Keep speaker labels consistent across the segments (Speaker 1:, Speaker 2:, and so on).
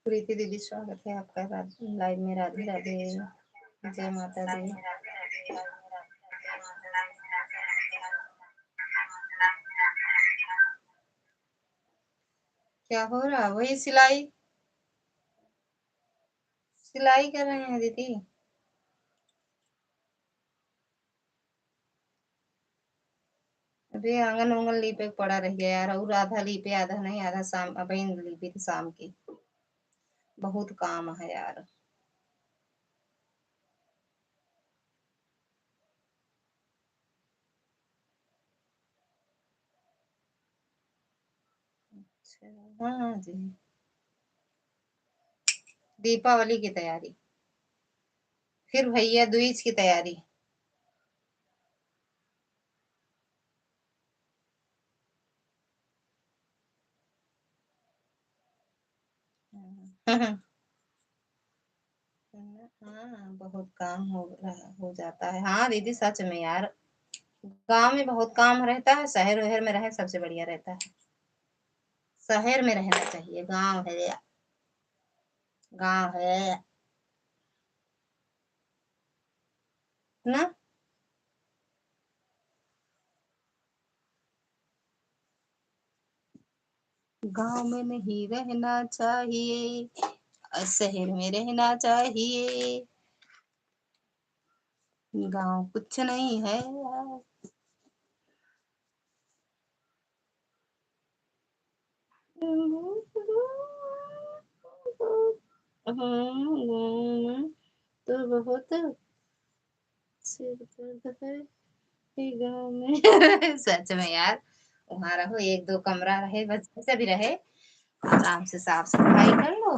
Speaker 1: प्रीति दीदी स्वागत है आपका लाइव में। राधे राधे, जय माता दी। क्या हो रहा? वही सिलाई सिलाई कर रहे हैं दीदी। अभी आंगन उंगन लीपे पड़ा रह गया यार, और आधा लीपे आधा नहीं, आधा शाम अभी लीपी थी शाम की। बहुत काम है यार। अच्छा, हाँ जी। दीपावली की तैयारी, फिर भैया दूज की तैयारी। हाँ, बहुत काम हो जाता है। हाँ दीदी सच में यार, गांव में बहुत काम रहता है, शहर वहर में रहे सबसे बढ़िया रहता है। शहर में रहना चाहिए, गांव है ना। गांव में नहीं रहना चाहिए, शहर में रहना चाहिए। गांव कुछ नहीं है यार। तो बहुत सिर दर्द है गाँव में। सच में यार, वहां रहो, एक दो कमरा रहे बस, जैसे भी रहे, आराम से साफ सफाई कर लो।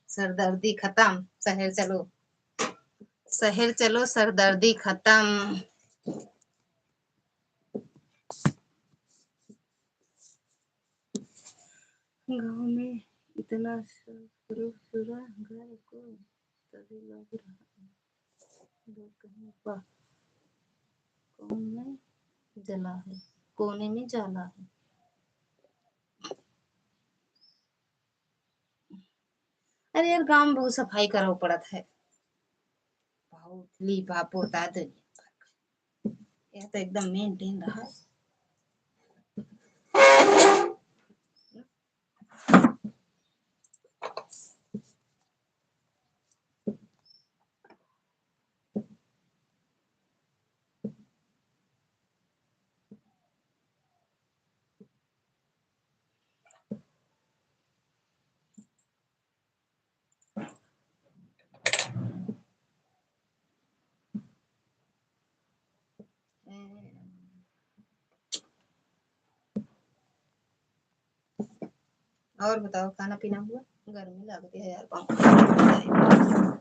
Speaker 1: सरदर्दी खत्म, शहर चलो, शहर चलो, सरदर्दी खत्म। गांव में इतना सुरा घर को तभी लग रहा है कहीं पर कोने जला है, कोने में जाला है। अरे यार गांव में बहुत सफाई करो पड़त है, बहुत लीपा पोता दुनिया। यह तो एकदम मेंटेन रहा है। और बताओ, खाना पीना हुआ? गर्मी लगती है यार, पंखा।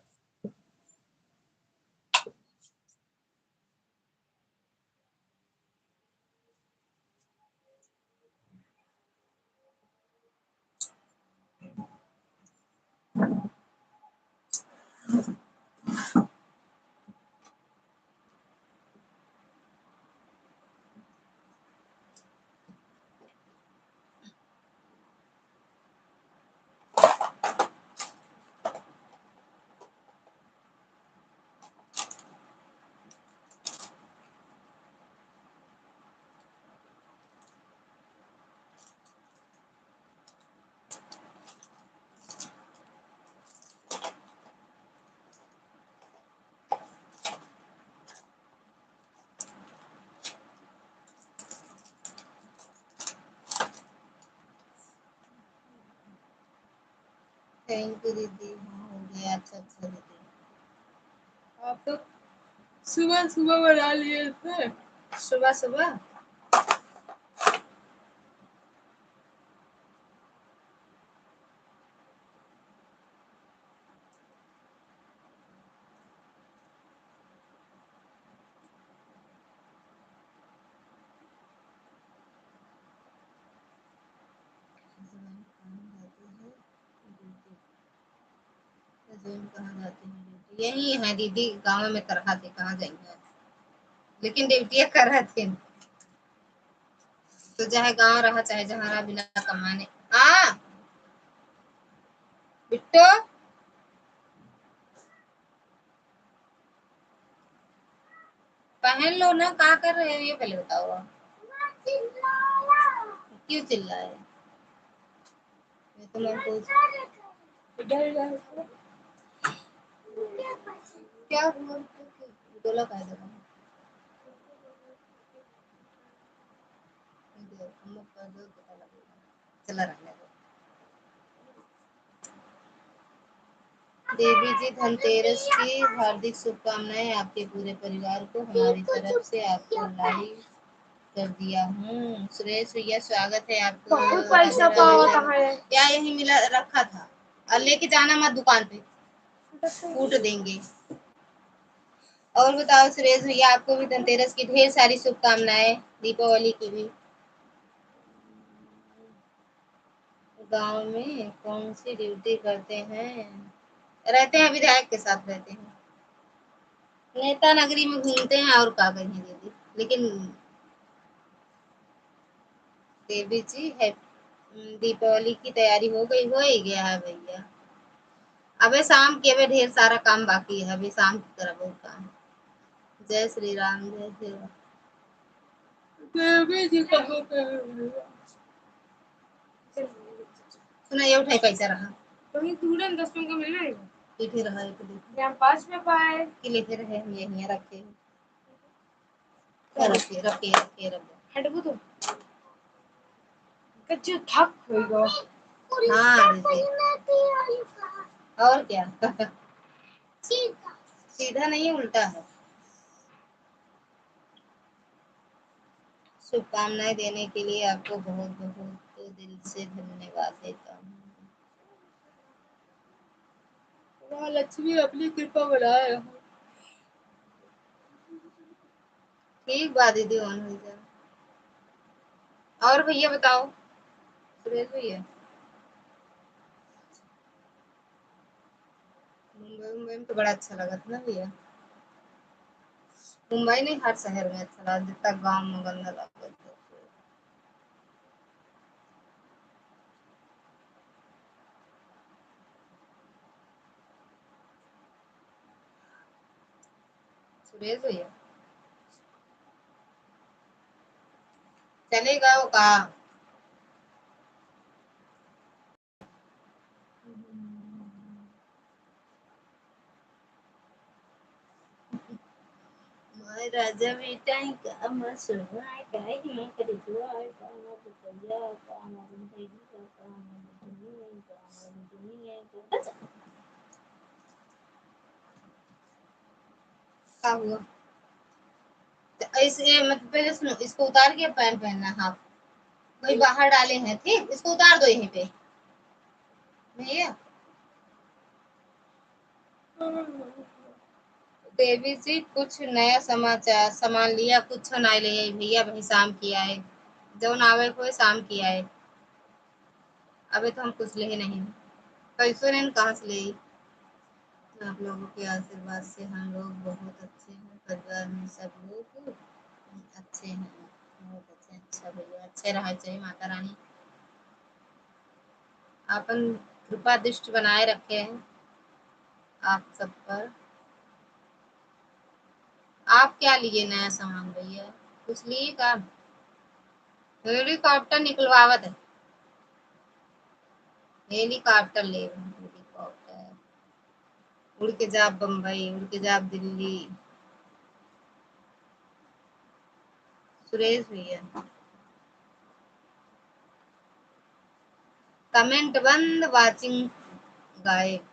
Speaker 1: थैंक यू दीदी, हाँ हो गया, अच्छा अच्छा दीदी। आप तो सुबह सुबह बना लिए थे। सुबह सुबह हस्बैंड कहाँ जाते हैं ड्यूटी? यही है दीदी, गाँव में तरह थे, कहाँ जाएंगे, लेकिन ड्यूटी कर रहे थे। तो चाहे गाँव रहा चाहे जहाँ रहा, बिना कमाने। हाँ बिट्टो, पहन लो ना, क्या कर रहे हो ये पहले बताओ आप। क्यों चिल्लाए? ये तो मैं पूछ, क्या हुआ? बोला कह दो, चला रहने दो। देवी जी, धनतेरस की हार्दिक शुभकामनाएं आपके पूरे परिवार को हमारी तरफ से। आपको लाइव कर दिया हूँ। सुरेश भैया स्वागत है आपको। पैसा कहाँ है? क्या यही मिला रखा था, और लेके जाना मत दुकान पे, कूट देंगे। और बताओ सुरेश भैया, आपको भी धनतेरस की ढेर सारी शुभकामनाएं, दीपावली की भी। गांव में कौन सी ड्यूटी करते हैं? रहते हैं, विधायक के साथ रहते हैं, नेता नगरी में घूमते हैं, और क्या करेंगे दीदी। लेकिन देवी जी है, दीपावली की तैयारी हो गई? हो ही गया है भैया। अबे शाम के, अबे ढेर सारा काम बाकी है, अभी शाम की तरफ बहुत काम। जय श्री राम, जय श्री राम। देवी जी कहाँ पे है? सुना ये उठाई पैसा रहा तो ये दूर 10 मिनट का मिल रहा इधे रहा एक देखो यहाँ 5 में पाए कि लेते रहे हम, यहीं रखे रखे रखे रखे रखे हटबो तो कच्चे थक होइगो। हाँ दीदी, और क्या? सीधा नहीं, उल्टा है। शुभकामनाएं देने के लिए आपको बहुत बहुत दिल से धन्यवाद देता हूँ। वहाँ लक्ष्मी अपनी कृपा बनाए। ठीक बात दीदी, ऑन हो जाए। और भैया बताओ, सुरेश भैया, मुंबई मुंबई में तो बड़ा अच्छा लगा था ना भैया। मुंबई नहीं, हर शहर में अच्छा लगा, जितना गाँव में गंदा लगा। सुरेश भैया चलेगा वो कहा? माय राजा बेटा का मसुरा काई में कर दुआ का भैया का मरन का दुनिया का का हुआ। ऐसे मतलब पहले सुनो, इसको उतार के पैंट पहनना। हाँ वही बाहर डाले हैं, ठीक, इसको उतार दो यहीं पे भैया। देवी जी, कुछ नया समाचार सामान लिया? कुछ नहीं ले भैया, वही शाम किया है, जो नावे को शाम किया है। अबे तो हम कुछ ले ही नहीं, पैसों ने कहाँ से ले। आप लोगों के आशीर्वाद से हम लोग बहुत अच्छे हैं, परिवार में सब लोग अच्छे हैं, बहुत अच्छे। अच्छा भैया, अच्छे रहना चाहिए, माता रानी अपन कृपा दृष्टि बनाए रखे हैं आप सब पर। आप क्या लिए नया सामान भैया? कुछ लिए का? हेलीकॉप्टर निकलवावत है, हेलीकॉप्टर ले, हेलीकॉप्टर उड़ के जा बम्बई, उड़ के जा दिल्ली। सुरेश भैया कमेंट बंद, वाचिंग गायब।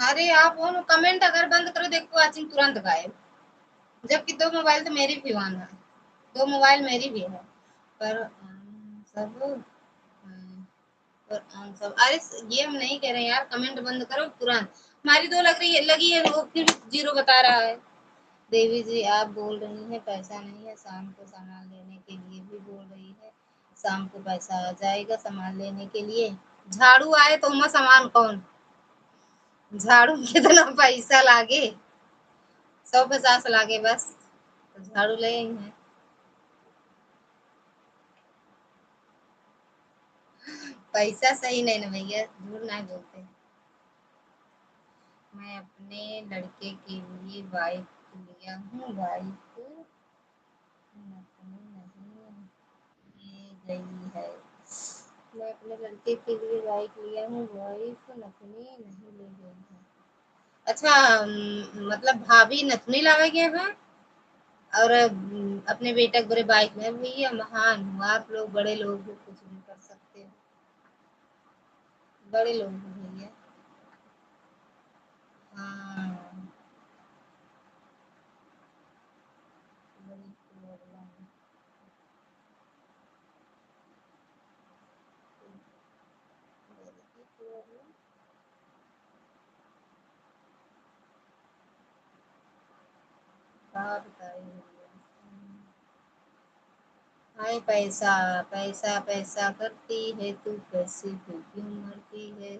Speaker 1: अरे आप वो कमेंट अगर बंद करो देखो वाचिंग तुरंत गायब। जबकि 2 मोबाइल तो मेरी भी ऑन है, 2 मोबाइल मेरी भी है, पर सब पर ऑन सब। अरे ये हम नहीं कह रहे यार, कमेंट बंद करो तुरंत। हमारी 2 लगी है, वो फिर 0 बता रहा है। देवी जी आप बोल रही हैं पैसा नहीं है, शाम को सामान लेने के लिए भी बोल रही है, शाम को पैसा आ जाएगा सामान लेने के लिए। झाड़ू आए तो मैं सामान कौन, झाड़ू कितना पैसा लागे, 150 लागे बस, तो झाड़ू ले आई है। पैसा सही नहीं ना भैया, झूठ नहीं बोलते। मैं अपने लड़के के लिए बाइक लिया हूँ, बाइक नहीं ले गई है। मैं अपने लड़के के लिए बाइक लिया हूँ, बाइक नथनी नहीं ले गई है। अच्छा मतलब भाभी नथनी लावे गए हैं और अपने बेटा को बोले बाइक में। भैया महान हो आप लोग, बड़े लोग हो, कुछ भी कर सकते हो, बड़े लोग हो भैया। हाँ बड़ी प्रॉब्लम, बड़ी प्रॉब्लम। हाँ बताइए भैया। हाय पैसा, पैसा पैसा करती है तू कैसे तू क्यों मरती है,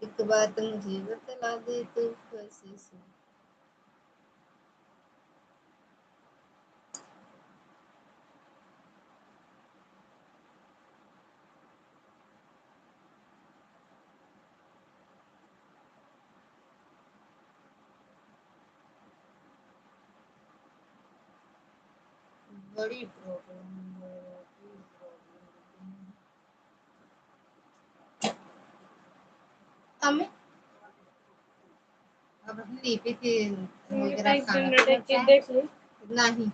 Speaker 1: एक बात मुझे बतला दे तू कैसे से। बड़ी प्रॉब्लम है, बड़ी प्रॉब्लम। हमें अब लीपी थी वगैरह खाना नहीं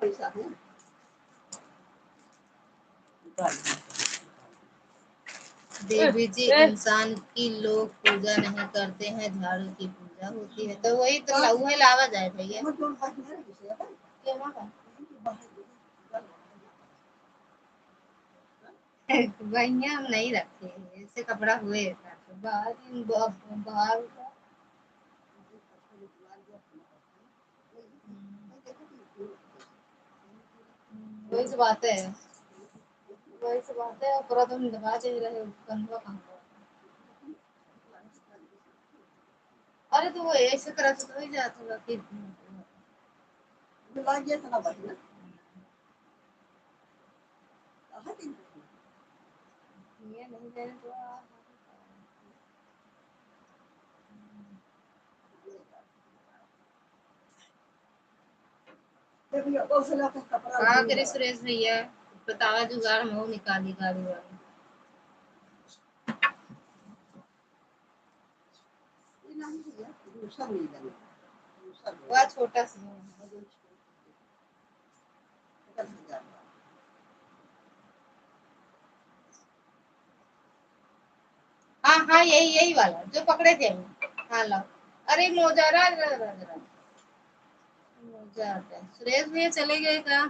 Speaker 1: पैसा है। देवी जी इंसान की लोग पूजा नहीं करते हैं, झाड़ू की पूजा होती है, तो वही तो वही लावा जाए भैया। वही हम नहीं रखते, ऐसे कपड़ा हुए बाहर बाहर वही से बात है, वही से बात है, पूरा तुम दबा दे रहे हो कंधवा कहाँ। अरे तो वो ऐसे तरह से तो ही जाता होगा कि बुला गया था ना भाई ना, ये नहीं देने तो हाँ करे सुरेश भैया, बतावा जुगाड़ हम निकाली गाड़ी वाली। वह छोटा सा हाँ हाँ यही यही वाला जो पकड़े थे हम। हाँ लो, अरे मोजा मोजा आता है। सुरेश भैया चले गए क्या?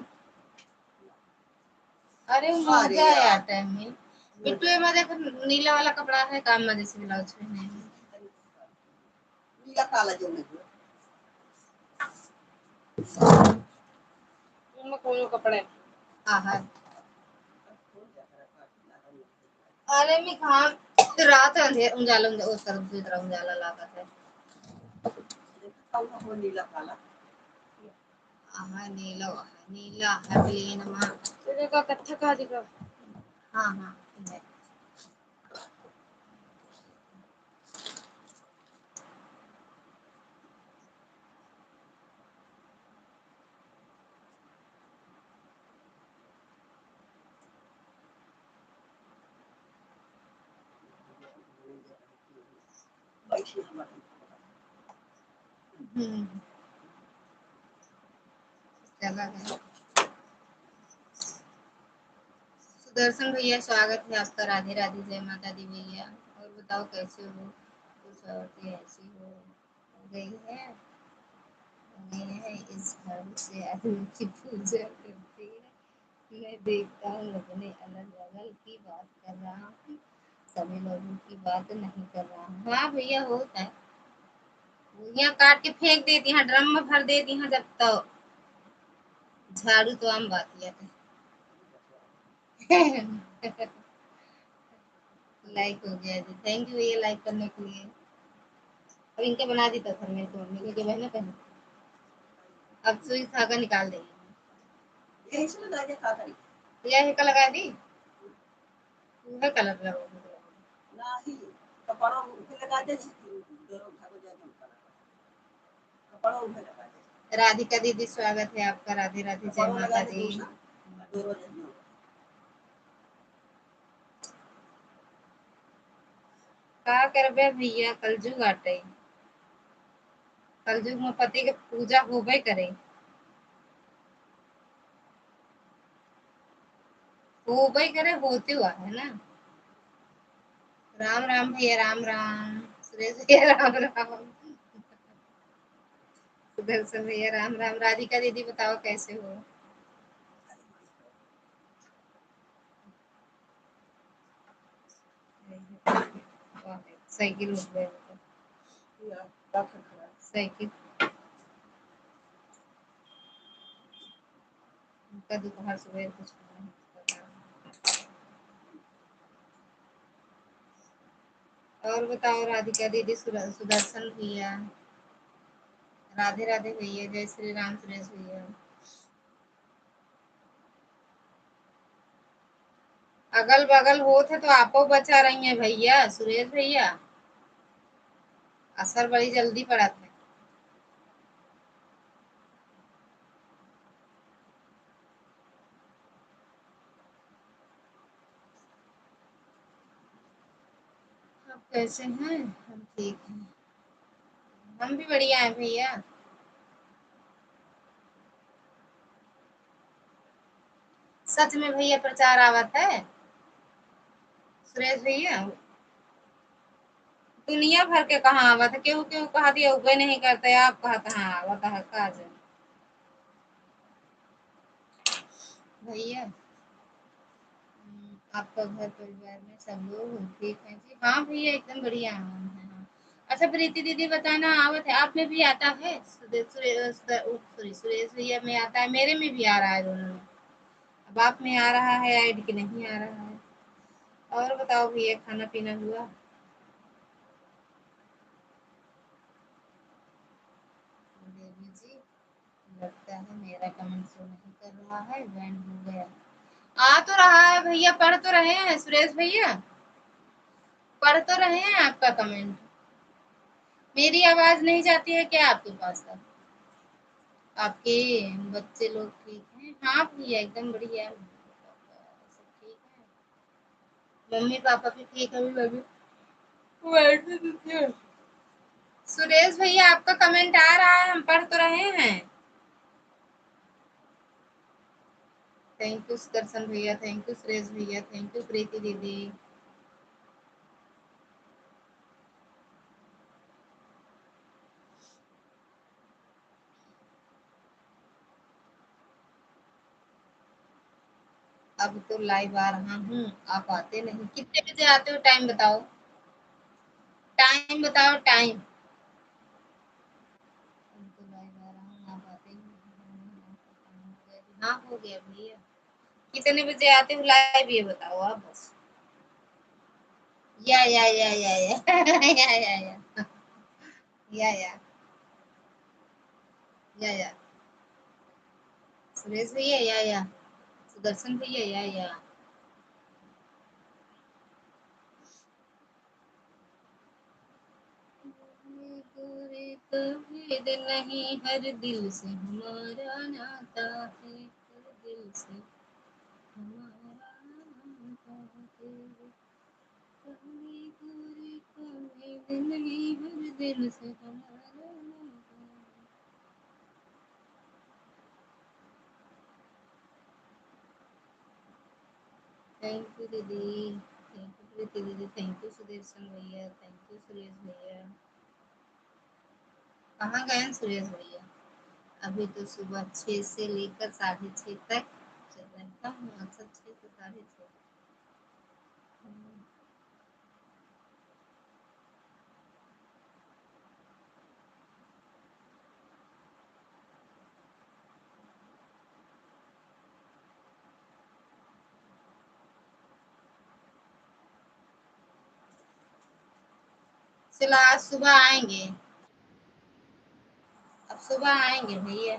Speaker 1: अरे वो मोजा है यार टाइम में बिट्टू ये मजे नीला वाला कपड़ा है काम मजे से ब्लाउज पहने हैं। नीला काला जो नहीं उनमें कौन कपड़े हाँ हाँ। अरे मैं काम रात अंधेर उजाला उस तरफ दूसरी तरफ उजाला लगा है। नीला काला हाँ नीला नीला है प्लेन में तेरे का कत्था का दिखा। हाँ हाँ है। हम्म चला गया। सुदर्शन भैया स्वागत है आपका, राधे राधे, जय माता दी भैया। और बताओ कैसे हो? कुछ औरतें ऐसी हो गई है, इस घर से आदमी की पूजा करती है। मैं देखता हूँ अपने अलग बगल की बात कर रहा हूँ, सभी लोगों की बात नहीं कर रहा हूँ। हाँ भैया होता है, यहाँ काट के फेंक देती हैं, ड्रम में भर देती हैं, जब तो झाड़ू तो आम बात ही है। लाइक हो गया जी, थैंक यू ये लाइक करने के लिए। अब इनके बना दी तो घर में तो मम्मी के बहने पहले अब सुई धागा निकाल देंगे। यही से लगा दिया धागा, यही का लगा दी, वह कलर लगा नहीं कपड़ा उठे लगा दे, दोनों धागा जाए कपड़ा उठे लगा दे। राधिका दीदी स्वागत है आपका, राधे राधे, जय माता दी। का करबे भैया, कलजुग आटे, कलजुग में पति के पूजा होबे करे, होबे करे, होते हुआ है ना। राम राम भैया, राम राम। सुरेश भैया राम राम। सुदर्शन भैया राम राम। राधिका दीदी बताओ कैसे हो? साइकिल उठ गए साइकिल उनका दोपहर सुबह कुछ और बताओ राधिका दीदी, सुदर्शन भैया, राधे राधे भैया, जय श्री राम सुरेश भैया। अगल बगल हो थे तो आपो बचा रही हैं भैया, सुरेश भैया, असर बड़ी जल्दी पड़ा था। आप कैसे हैं? हम ठीक हैं, हम भी बढ़िया हैं भैया। सच में भैया प्रचार आवत है सुरेश भैया, दुनिया भर के कहाँ आवत है, केहू केहू कहा दिया उबे नहीं करते, आप कहा कहाँ आवत है काज भैया। आपका घर परिवार में सब लोग ठीक है जी? हाँ भैया एकदम बढ़िया है, हाँ। अच्छा प्रीति दीदी बताना, आवत है आप में भी आता है? सुरेश भैया में आता है, मेरे में भी आ रहा है दोनों में। अब आप में आ रहा है ऐड कि नहीं आ रहा है? और बताओ भैया, खाना पीना हुआ? देवी जी, लगता है मेरा कमेंट शो नहीं कर रहा है, बैंड हो गया। आ तो रहा है भैया, पढ़ तो रहे हैं सुरेश भैया, पढ़ तो रहे हैं आपका कमेंट। मेरी आवाज नहीं जाती है क्या आपके पास तक? आपके बच्चे लोग ठीक हैं? हाँ भैया एकदम बढ़िया, सब ठीक है, मम्मी पापा भी ठीक है, अभी बैठे थे। सुरेश भैया आपका कमेंट आ रहा है, हम पढ़ तो रहे हैं। थैंक यू सुदर्शन भैया, थैंक यू सुरेश भैया, थैंक यू प्रीति दीदी। अब तो लाइव आ रहा हूँ, आप आते नहीं, कितने बजे आते हो? टाइम बताओ, टाइम बताओ टाइम। अब तो लाइव आ रहा हूँ, आप आते ही नहीं। हाँ हो गया भैया, कितने बजे आते हो लाइव ये बताओ आप बस। या या या या या सुरेश भैया या सुदर्शन भैया या गोरे तो भेद नहीं, हर दिल से हमारा नाता है, हर दिल से हमारा नाता है, गोरे गोरे तो भेद नहीं, हर दिल से हमारा नाता है। थैंक यू दीदी, थैंक यू प्रीति दीदी थैंक यू, सुदर्शन भैया थैंक यू, सुरेश भैया कहाँ गए हैं सुरेश भैया? अभी तो सुबह 6 से लेकर 6:30 तक रहता हूँ, अच्छा 6 से 6:30। चलो आज सुबह आएंगे, अब सुबह आएंगे भैया।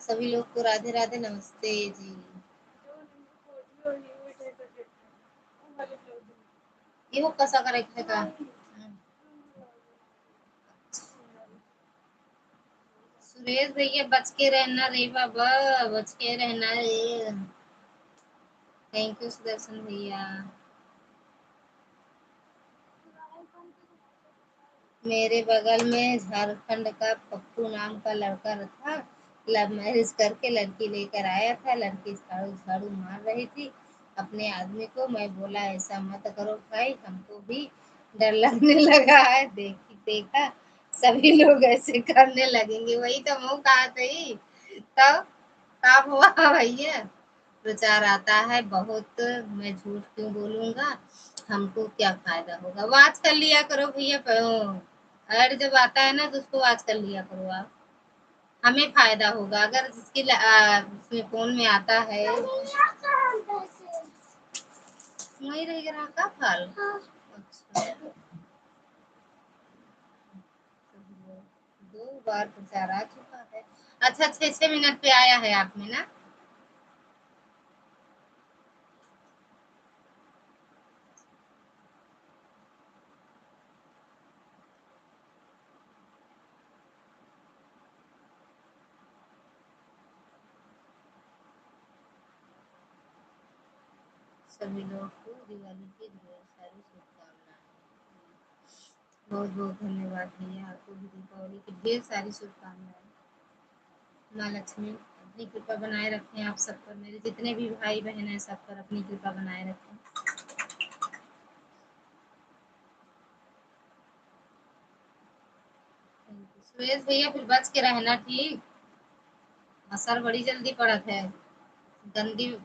Speaker 1: सभी लोग को राधे राधे, नमस्ते जी। ये वो कसा करे का सुरेश भैया बच के रहना रे बाबा, बच के रहना रे। थैंक यू सुदर्शन भैया। मेरे बगल में झारखंड का पप्पू नाम का लड़का था, लव मैरिज करके लड़की लेकर आया था। लड़की झाड़ू झाड़ू मार रही थी अपने आदमी को। मैं बोला ऐसा मत करो भाई, हमको भी डर लगने लगा है। देखा सभी लोग ऐसे करने लगेंगे, वही तो मुंह कहा थी। तब कब हुआ भैया? प्रचार आता है बहुत, मैं झूठ क्यों बोलूंगा, हमको क्या फायदा होगा। वाच कर लिया करो भैया, ऐड जब आता है ना तो उसको वाच कर लिया करो आप, हमें फायदा होगा। अगर जिसकी उसमें फोन में आता है वही रहेगा का फल। अच्छा, 2 बार प्रचार आ चुका है। अच्छा 6-6 मिनट पे आया है आप में ना। सभी लोग को दिवाली की ढेर सारी शुभकामनाएं। बहुत बहुत धन्यवाद भैया, आपको भी दीपावली की ढेर सारी शुभकामनाएं। माँ लक्ष्मी अपनी कृपा बनाए रखें आप सब पर, मेरे जितने भी भाई बहन हैं सब पर अपनी कृपा बनाए रखें। सुरेश भैया फिर बच के रहना ठीक, असर बड़ी जल्दी पड़त है। गंदी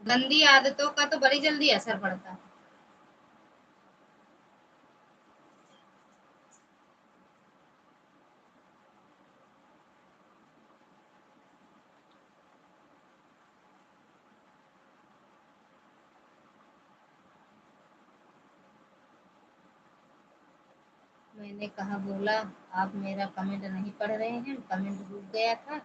Speaker 1: गंदी आदतों का तो बड़ी जल्दी असर पड़ता है। मैंने कहा बोला आप मेरा कमेंट नहीं पढ़ रहे हैं, कमेंट रुक गया था,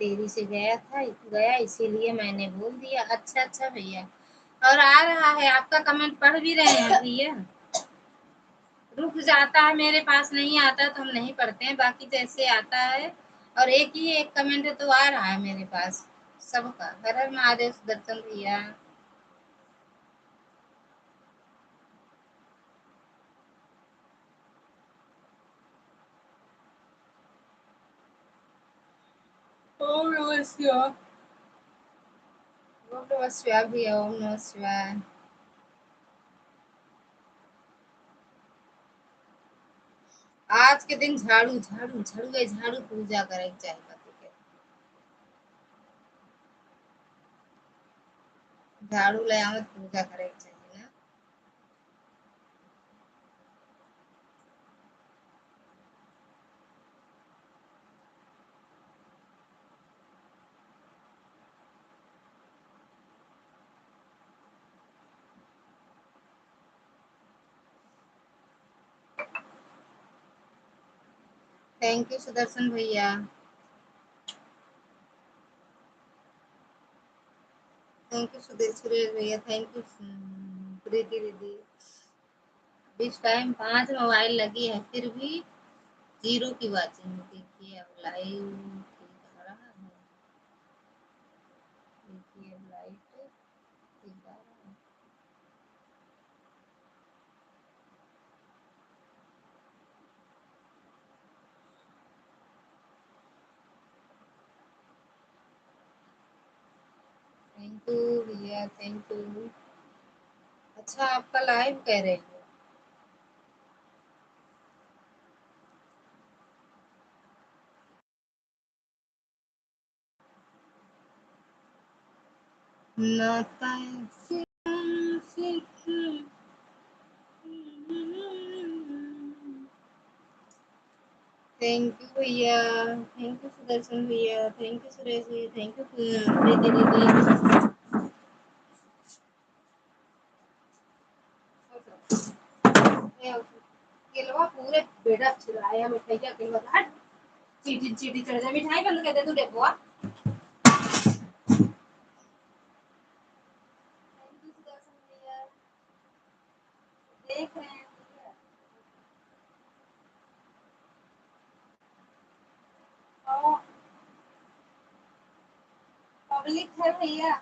Speaker 1: तेजी से गया इसीलिए मैंने बोल दिया। अच्छा अच्छा भैया, और आ रहा है आपका कमेंट, पढ़ भी रहे हैं भैया। रुक जाता है, मेरे पास नहीं आता तो हम नहीं पढ़ते हैं, बाकी जैसे आता है। और एक ही एक कमेंट तो आ रहा है मेरे पास सबका। हर हर महादेव सुदर्शन भैया। ओम नमः शिवाय। ओम नमः शिवाय भैया, ओम नमः शिवाय। आज के दिन झाड़ू झाड़ू झाड़ू झाड़ू पूजा करे चाहिए पति के। झाड़ू ले आवत पूजा करे चाहिए ना। थैंक यू सुदर्शन भैया। थैंक यू सुरेश भैया, थैंक यू प्रीति दीदी। इस टाइम 5 मोबाइल लगी है फिर भी जीरो की वाचिंग। देखिए अब लाइव ठीक आ रहा है, देखिए अब लाइव ठीक आ रहा है। थैंक यू भैया, थैंक यू। अच्छा, आपका लाइव कह रहे हो? नाता से हमसे थैंक यू भैया, थैंक यू सुदर्शन भैया, थैंक यू सुरेश भैया, थैंक यू प्रीति दीदी। किलवा पूरे बेड़ा चिल्लाया मिठाइया किलवा हट। चीटी चीटी चढ़ जा, मिठाई बंद कर दे तू डेपुआ। थैंक यू सुदर्शन भैया, देख रहे हैं भैया। और पब्लिक है भैया।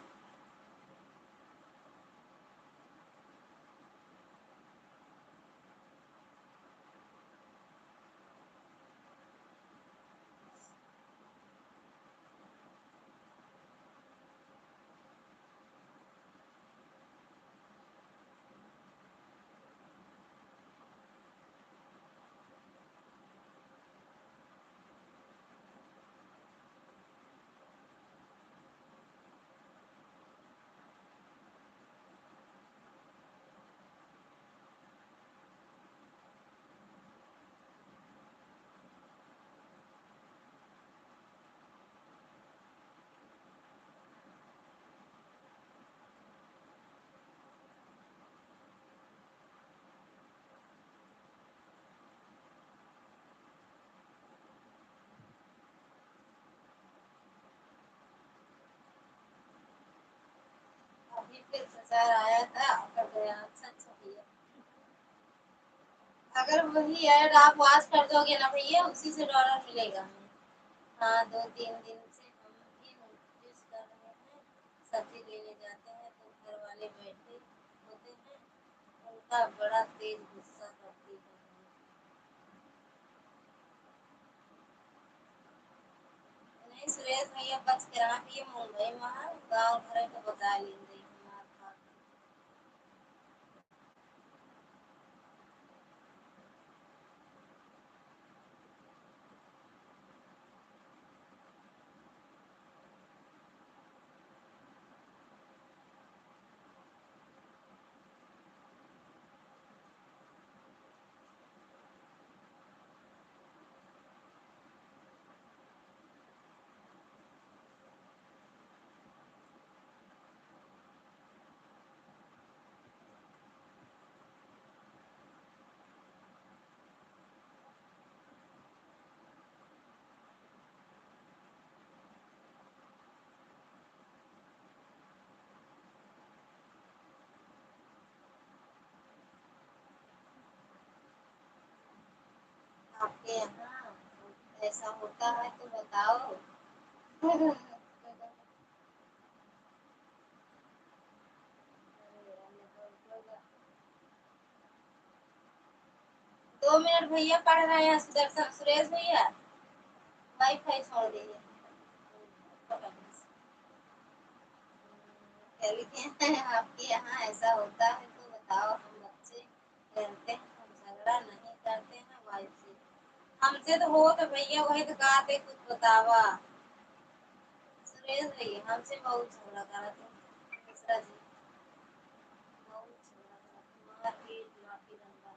Speaker 1: अभी फिर ससुराल आया था, कर गया। अच्छा अच्छा भैया, अगर वही ऐड आप वॉच कर दोगे ना भैया, उसी से डॉलर मिलेगा हमें। हाँ, 2-3 दिन से हम भी नोटिस कर रहे हैं। सब्जी लेने जाते हैं तो घर वाले बैठे होते हैं, उनका बड़ा तेज गुस्सा करती है। नहीं सुरेश भैया बच के रहा कि ये मुंबई में है, गाँव घर के बता लेंगे हमारा। ऐसा होता है तो बताओ। 2 मिनट भैया पढ़ रहे हैं सुदर्शन सुरेश भैया, वाईफाई छोड़ दीजिए। क्या लिखे हैं आपके यहाँ ऐसा होता है तो बताओ। हम बच्चे खेलते हैं, हम झगड़ा नहीं करते हैं वाइफ से। हमसे तो हो तो भैया वही तो कहते कुछ बतावा। सुरेश भैया हमसे बहुत झगड़ा करा थे मिश्रा जी, बहुत झगड़ा करा, मारपीट लाठी डंडा।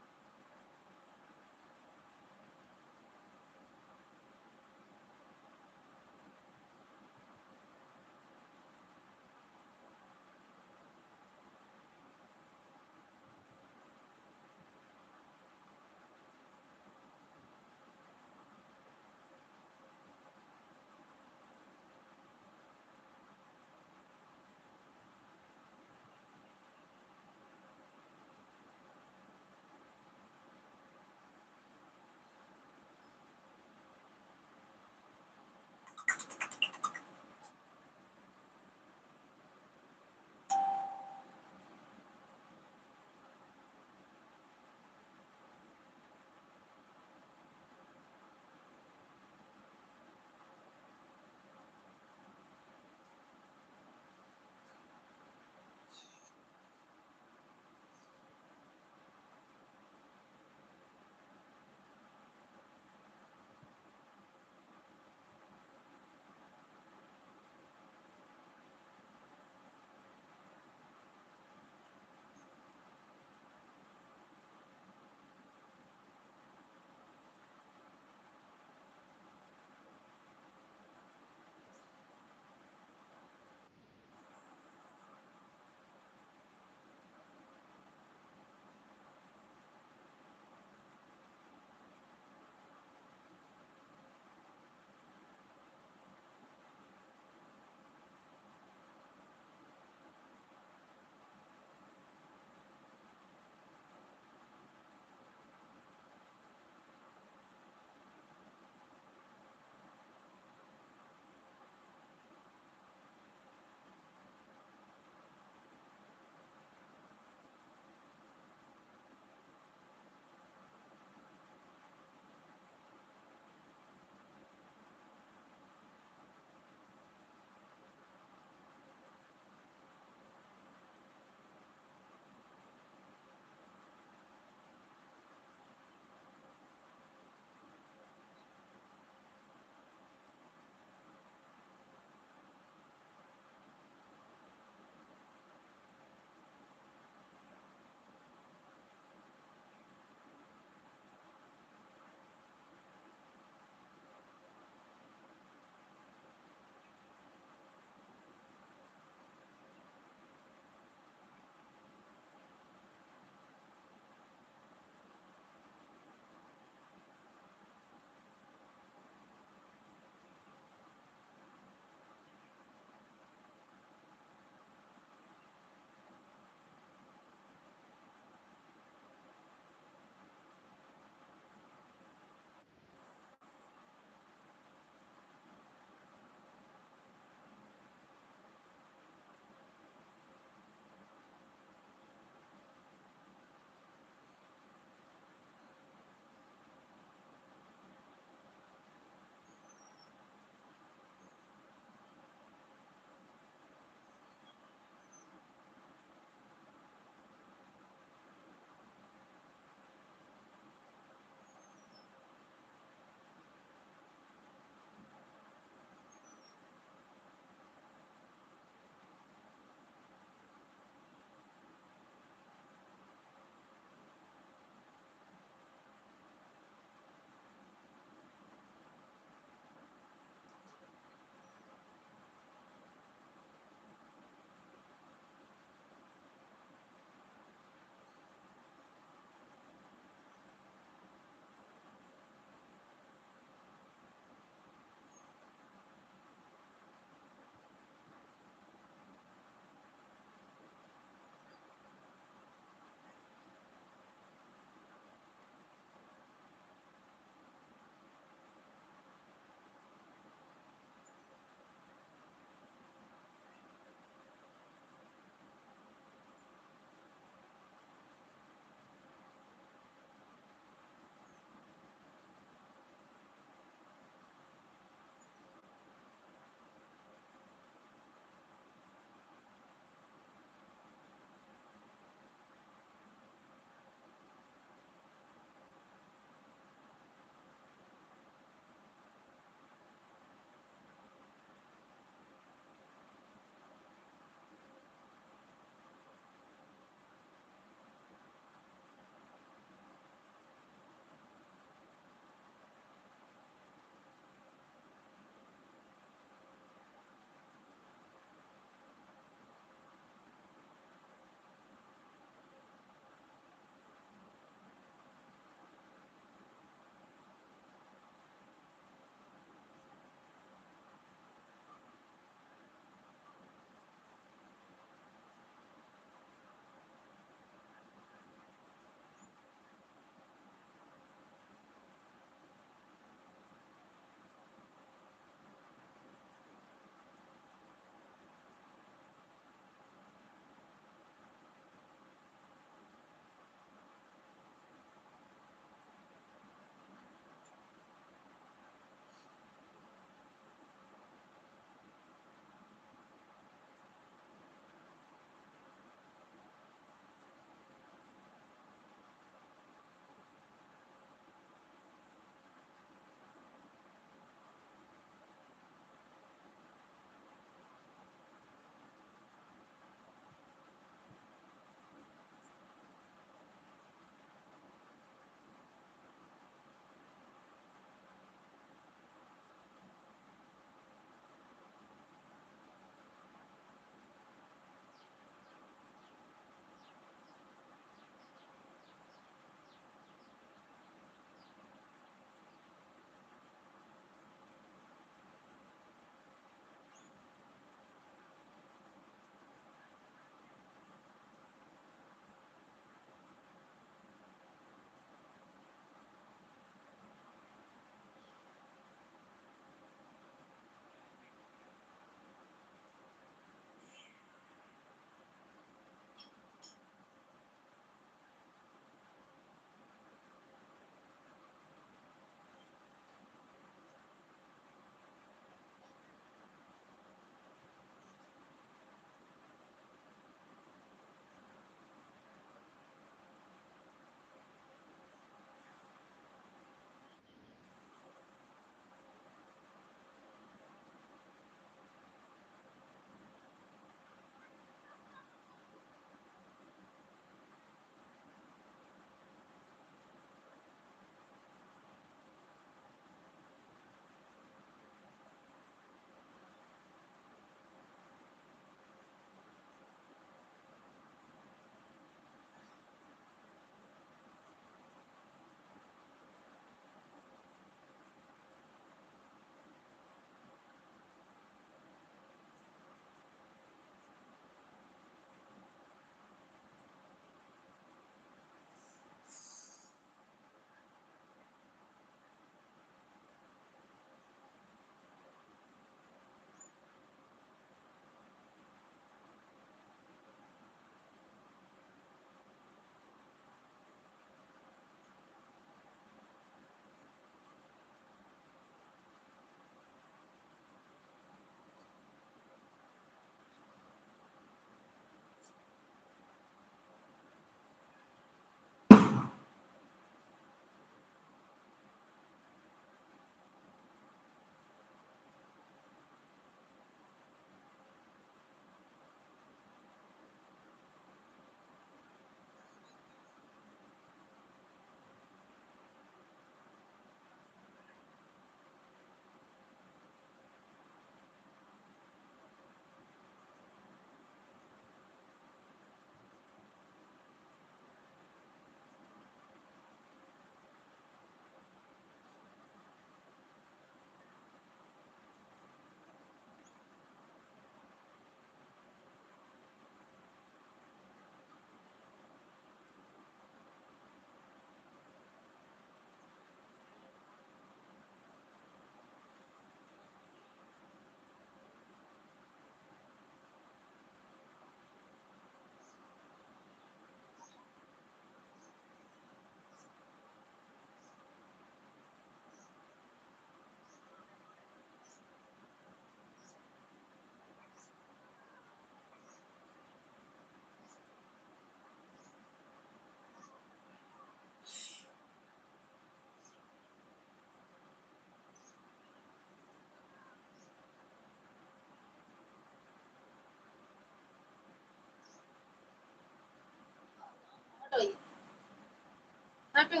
Speaker 1: हटो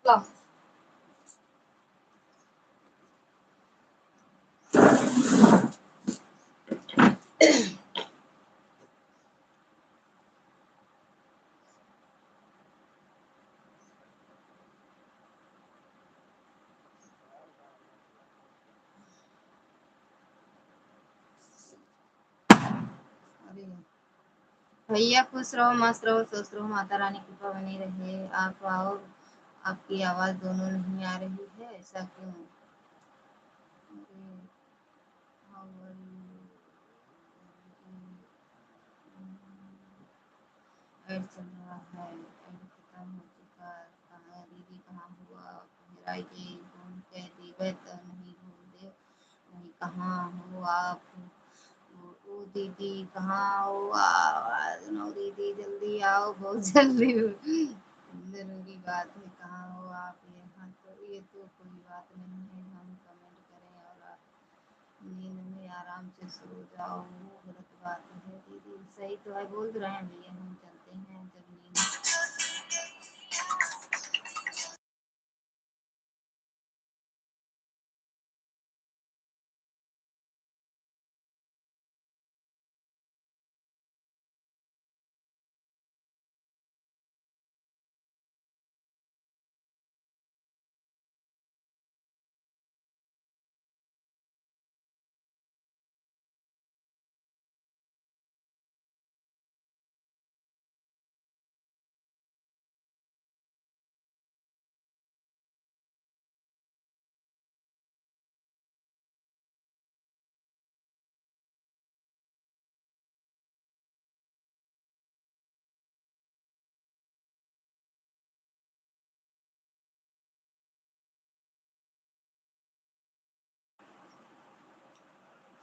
Speaker 1: लो। अरे भैया खुश रहो, मस्त रहो, स्वस्थ रहो, माता रानी की कृपा बनी रहे। आप आओ, आपकी आवाज दोनों नहीं आ रही है, ऐसा क्यों? अरे, how are you? ऐड चल रहा है, ऐड खत्म हो चुका। कहाँ दीदी, कहाँ हुआ मेरा ये फोन? कह देवे तो नहीं भूल दे, नहीं कहाँ हो आप? ओ दीदी कहाँ हो? आवाज नो दीदी, जल्दी आओ, बहुत जल्दी जरूरी बात है। कहाँ हो आप? यहाँ तो ये तो कोई बात नहीं है, हम कमेंट करें और आप नींद में आराम से सो जाओ, वो गलत बात है दीदी। सही तो है, बोल रहे हैं भैया, हम चलते हैं जब नींद।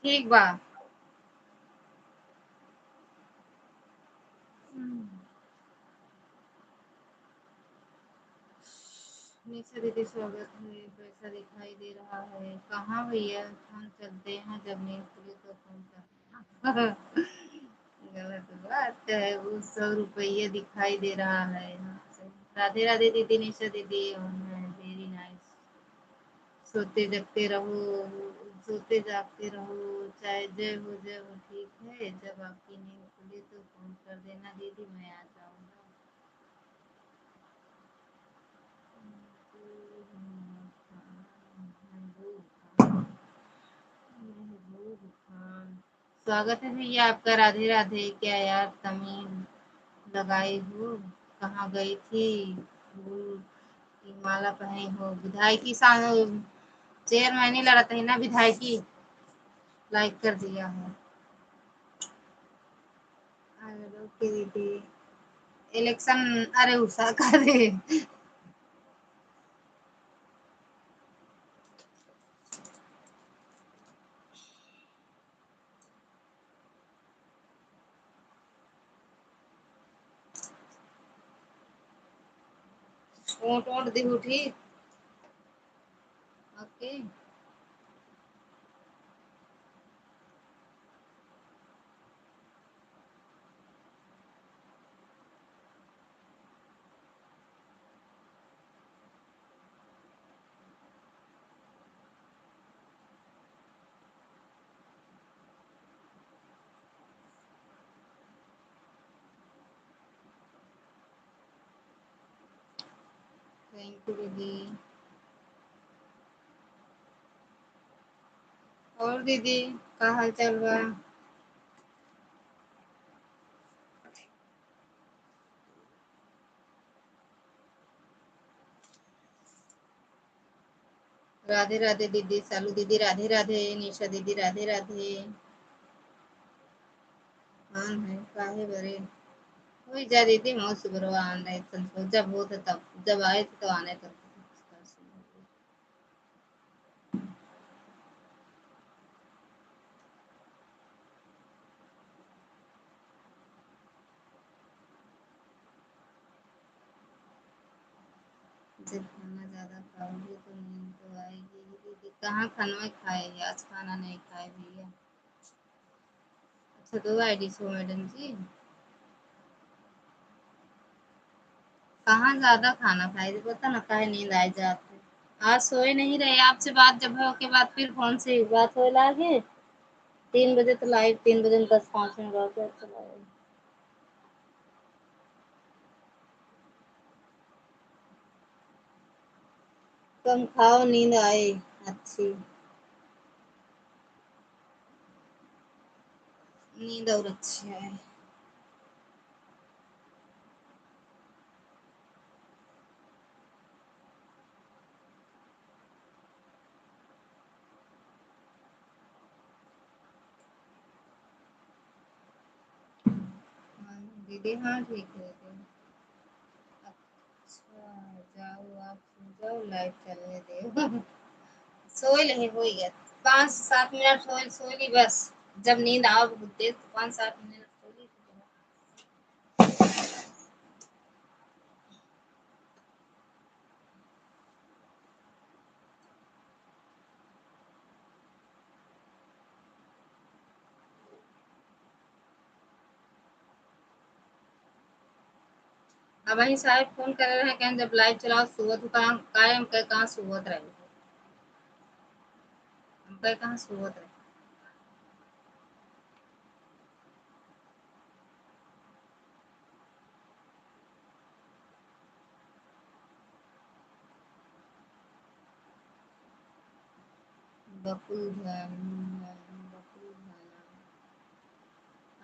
Speaker 1: ठीक बा। निशा दीदी स्वागत है, पैसा दिखाई दे रहा है। कहाँ भैया, हम चलते हैं जब नींद खुले तो फोन कर। गलत बात है, वो 100 रुपये दिखाई दे रहा है। हाँ, सही। राधे राधे दीदी, निशा दीदी, वेरी नाइस। सोते जगते रहो, सोते जागते रहो, चाहे जय हो, ठीक है। जब आपकी नींद खुले तो फोन कर देना दीदी, मैं आ जाऊंगा। स्वागत है भैया आपका। राधे राधे। क्या यार तमीज लगाई हो, कहाँ गई थी? फूल की माला पहनी हो, विधायकी चेयर मैंने लड़ा था ना, विधायकी लाइक कर दिया है। अरे ओके दीदी, इलेक्शन, अरे उषा करे। ऊँट ऊँट दी उठी। ओके, थैंक यू दीदी। और दीदी का हाल चाल बा? राधे राधे दीदी, सालू दीदी राधे राधे, निशा दीदी राधे राधे। हाँ है, काहे बरे वही जा दीदी, मौत सुबह आने जब हो तो तब, जब आए तो आने तब। जब खाना ज्यादा खाओगे तो नींद तो आएगी ही दीदी। कहाँ खाना खाए, आज खाना नहीं खाए भैया। अच्छा, 2 आईडी सो मैडम जी। कहाँ ज्यादा खाना खाए थे, पता ना काहे नींद आ जाती। आज सोए नहीं रहे, आपसे बात जब हो के बाद फिर फोन से बात हो लागे 3 बजे तो लाइव, 3 बजे 10-5 मिनट बाद चला। कम खाओ, नींद आए अच्छी, नींद और अच्छी आए। हाँ, दीदी हाँ ठीक है दीदी। अच्छा, जाओ आप सो जाओ, लाइव चलने दो। सोई नहीं हो गया, 5-7 मिनट सोई ली बस। जब नींद आओ तेज तो 5-7 मिनट सो ली। अब वही साहब फोन कर रहे हैं, कहें जब लाइव चलाओ सुबह तो कहाँ कायम के कहाँ सुबह रहे, हम कहे कहाँ सुबह रहे। बकुल ध्यान, बकुल ध्यान।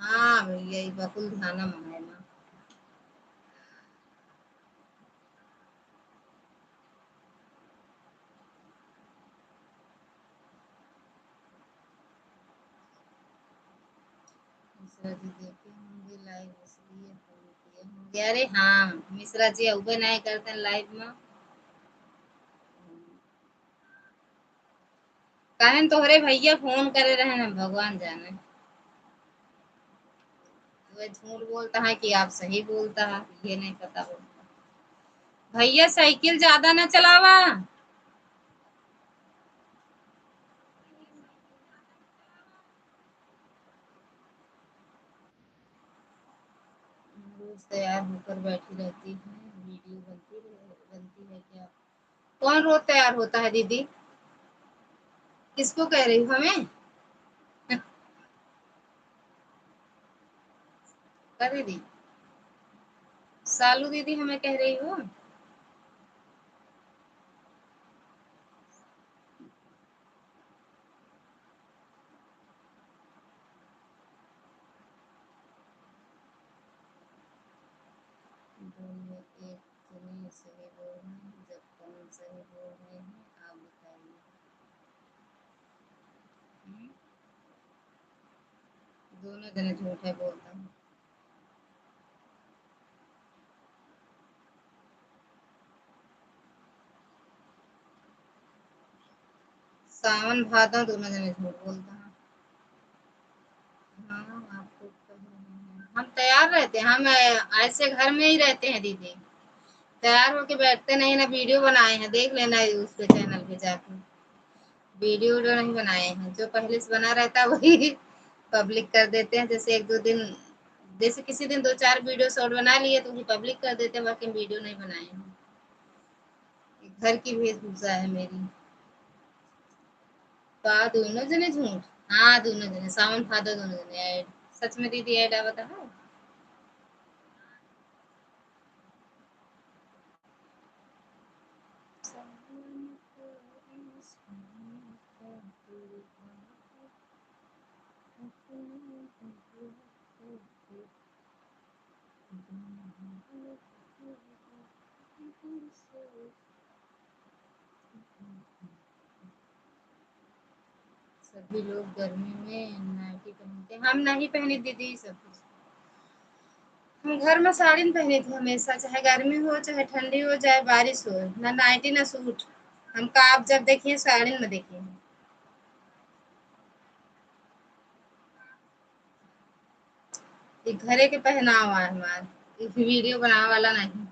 Speaker 1: हाँ भैया ये बकुल ध्यान है ना। मिश्रा जी देखे होंगे लाइव इसलिए फोन किए होंगे। अरे हाँ मिश्रा जी उबे नहीं करते हैं लाइव में। कहन तोहरे भैया फोन करे रहे ना, भगवान जाने वह झूठ बोलता है कि आप सही बोलता है, ये नहीं पता बोलता। भैया साइकिल ज्यादा ना चलावा। रोज तैयार होकर बैठी रहती है, वीडियो बनती है क्या? कौन रोज तैयार होता है दीदी? किसको कह रही हूँ, हमें? क्या दीदी? सालू दीदी हमें कह रही हो? दोनों एक जने सही बोल रहे हैं, जब कौन सही बोल रहे हैं आप बताइए। हम्म, दोनों जने झूठ है बोलता हूँ। सावन भादो दोनों जने झूठ बोलता है। हाँ आपको कह रहे हैं। हम तैयार रहते हैं, हम ऐसे घर में ही रहते हैं दीदी। तैयार होके बैठते नहीं ना, वीडियो बनाए हैं देख लेना उस पे चैनल पे जाके। वीडियो नहीं बनाए हैं, जो पहले से बना रहता है वही पब्लिक कर देते हैं। जैसे एक दो दिन, जैसे किसी दिन 2-4 वीडियो शॉर्ट बना लिए तो वही पब्लिक कर देते हैं, बाकी वीडियो नहीं बनाए हैं। घर की वेशभूषा है मेरी। दोनों जने झूठ। हाँ दोनों जने सावन भादो दोनों जने ऐड। सच में दीदी ऐड आवता है। सभी लोग गर्मी में नाइटी पहनते हैं, हम नहीं पहनी दीदी सब कुछ। हम घर में साड़ी में पहनी थी हमेशा, चाहे गर्मी हो चाहे ठंडी हो चाहे बारिश हो, ना नाइटी ना सूट। हमका आप जब देखिए साड़ी में देखिए। ये घरे के पहनावा है हमारे, वीडियो बनाने वाला नहीं।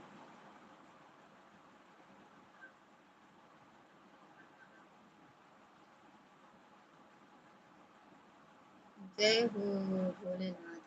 Speaker 1: जय हो भोलेनाथ।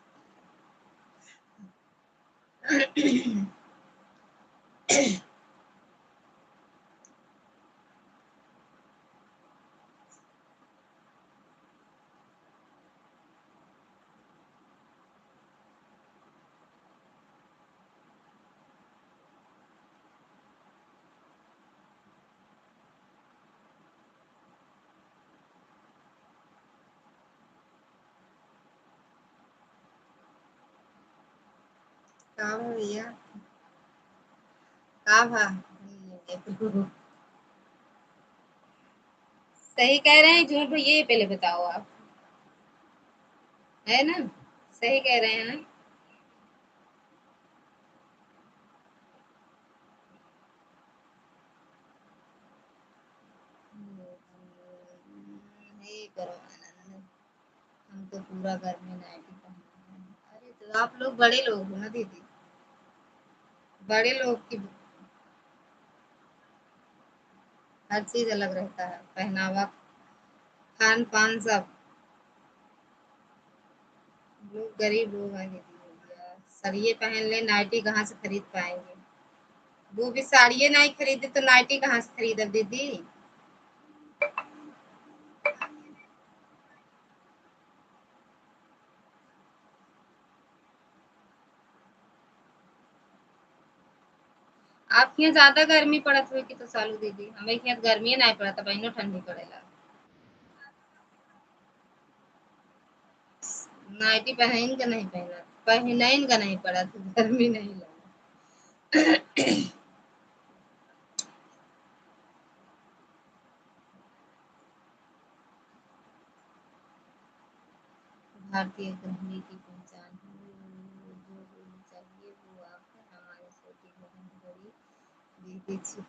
Speaker 1: कहाँ है भैया? कहाँ भा? सही कह रहे हैं झूठ भैया, ये पहले बताओ आप, है ना? सही कह रहे हैं ना? हे परमानंद, हम तो पूरा घर में नाइटी पहनते हैं। अरे तो आप लोग बड़े लोग हो ना दीदी, बड़े लोग की हर चीज अलग रहता है, पहनावा, खान पान सब। लोग गरीब लोग हैं दीदी भैया, सरिये पहन ले, नाइटी कहाँ से खरीद पाएंगे? वो भी साड़िये नहीं खरीदे तो नाइटी कहाँ से खरीदे दीदी? आपके यहाँ ज्यादा गर्मी पड़त हुई कि तो सालू दीदी, हमें यहाँ गर्मी नहीं पड़ता, बहनों ठंडी पड़ेला। नाइटी पहन का नहीं पहना, पहनाइन का नहीं पड़ा तो गर्मी नहीं लगा। भारतीय गृहिणी की पहचान है, जो बोलनी चाहिए वो आप है, हमारी छोटी बहन बड़ी दीदी छी।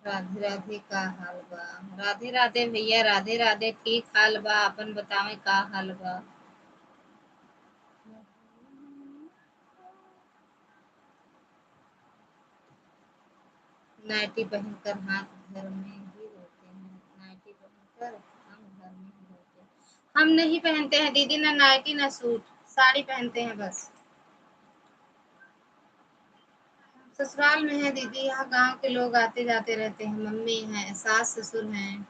Speaker 1: राधे राधे का हाल बा? राधे राधे भैया, राधे राधे, ठीक हाल बा, अपन बतावे का हाल बा? नाइटी पहनकर हाथ घर में ही रहते हैं, नाइटी पहनकर हम घर में ही रहते हैं। हम नहीं पहनते हैं दीदी, ना नाइटी ना सूट, साड़ी पहनते हैं बस। ससुराल में है दीदी, यहाँ गांव के लोग आते जाते रहते हैं, मम्मी है, सास ससुर हैं,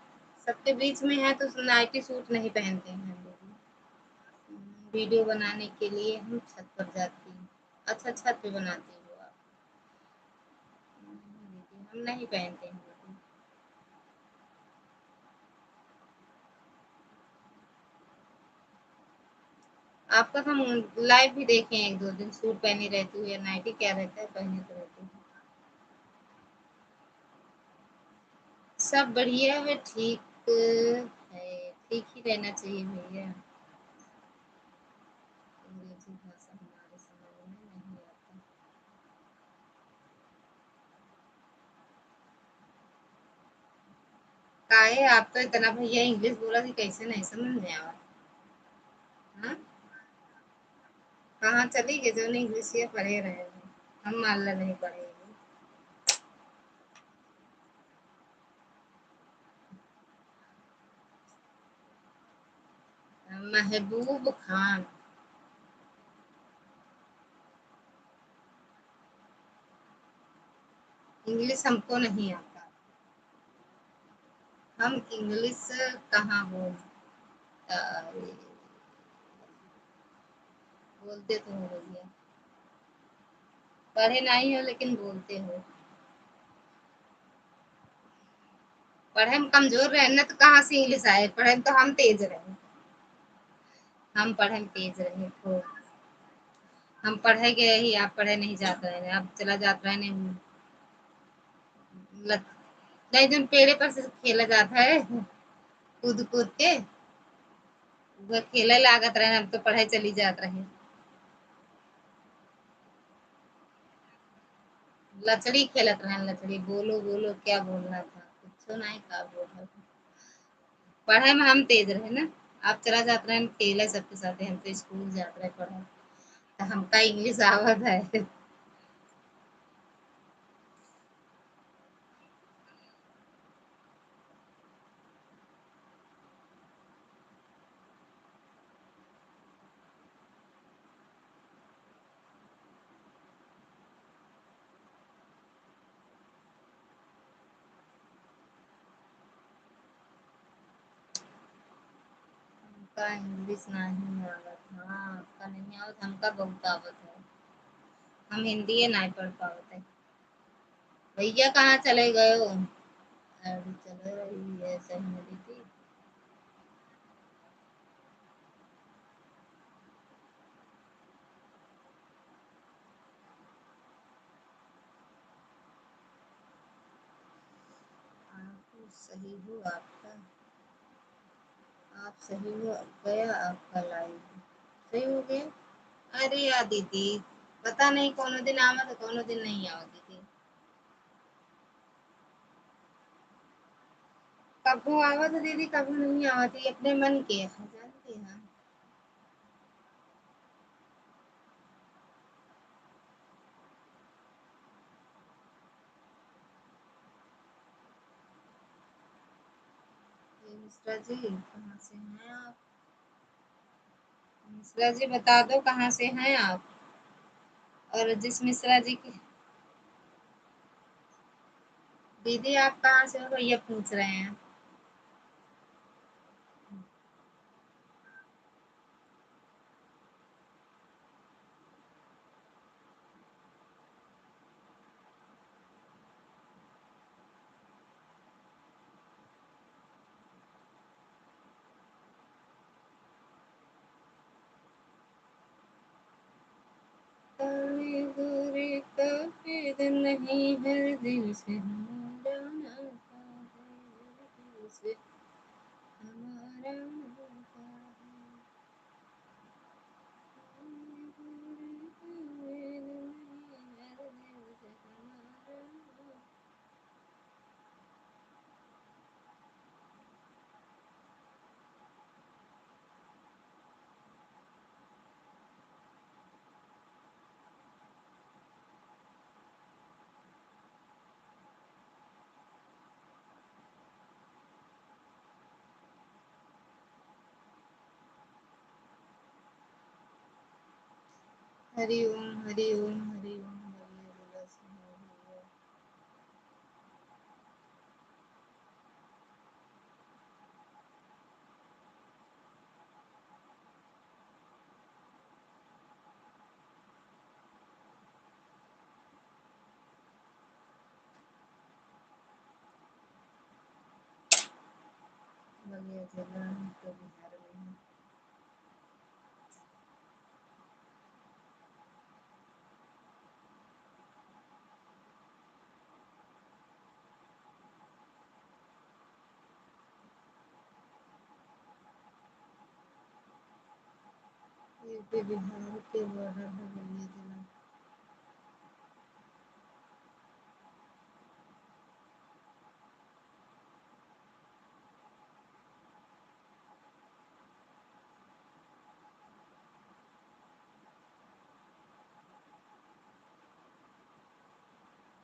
Speaker 1: सबके बीच में है तो नाइटी सूट नहीं पहनते हैं दीदी। वीडियो बनाने के लिए हम छत पर जाती हूँ। अच्छा, छत पे बनाती हो आप? दीदी हम नहीं पहनते हैं दीदी। आपका तो हम लाइव भी देखे हैं, एक दो दिन सूट पहनी रहती हूँ या नाइटी, क्या रहता है पहने तो रहती हूँ। सब बढ़िया है, ठीक है, ठीक ही रहना चाहिए भैया। अंग्रेजी भाषा हमारे समझ में नहीं आता। काहे आप तो इतना भैया इंग्लिश बोला कि कैसे नहीं समझ में आवा? हाँ, कहाँ चली गई जो इंग्लिश ये पढ़े रहे? हम मान ला नहीं पढ़ेंगे। महबूब खान। इंग्लिश हमको नहीं आता, हम इंग्लिश कहाँ अरे, बोलते तो हो भैया, पढ़े नहीं हो लेकिन बोलते हो। पढ़े में कमजोर रहे ना तो कहाँ से इंग्लिश आए, पढ़े में तो हम तेज रहे, हम पढ़े में तेज रहे तो। हम पढ़े गए ही, आप पढ़े नहीं जाते रहे, आप चला जाता रहे नहीं। नहीं, जो पेड़े पर से खेला जाता है कूद कूद के, वो खेले लागत रहे, हम तो पढ़ाई चली जात रहे। लचड़ी खेलत रहे, लचड़ी, बोलो बोलो क्या बोलना था, कुछ नहीं का बोल। पढ़ाई में हम तेज रहे ना, आप चला जाते रहे खेले सबके साथ, हम तो स्कूल जाते रहे पढ़ा, तो हमका इंग्लिश आवत है। का इंग्लिश नहीं आवत। हाँ, आपका नहीं आवत, हमका बहुत आवत है। हम हिंदी नहीं पढ़ पाते। भैया कहाँ चले गए हो? अभी चल रही है सही मेरी थी। आप सही हो आपका। आप सही हो गया आपका लाइव। सही हो गया। अरे यार दीदी, पता नहीं कोनो दिन आवा तो कोनो दिन नहीं आवा दीदी। कभू आवा तो दीदी कभू नहीं आवती, अपने मन के है, जानती हैं। ये मिश्रा जी कहाँ से हैं आप? मिश्रा जी बता दो कहाँ से हैं आप। और जिस मिश्रा जी की दीदी आप कहाँ से हो भैया पूछ रहे हैं। कभी दूरी कभी दिन नहीं हर दिल से हमारा नाता है, दिल से हमारा नाता है। कभी दूरी कभी दिन नहीं हर दिल से हमारा नाता। हरि ओम हरि ओम हरि ओम बोलिए बोला सुनो भैया। बलिया जिला तो बिहार में है। यूपी बिहार के बॉर्डर है बलिया जिला।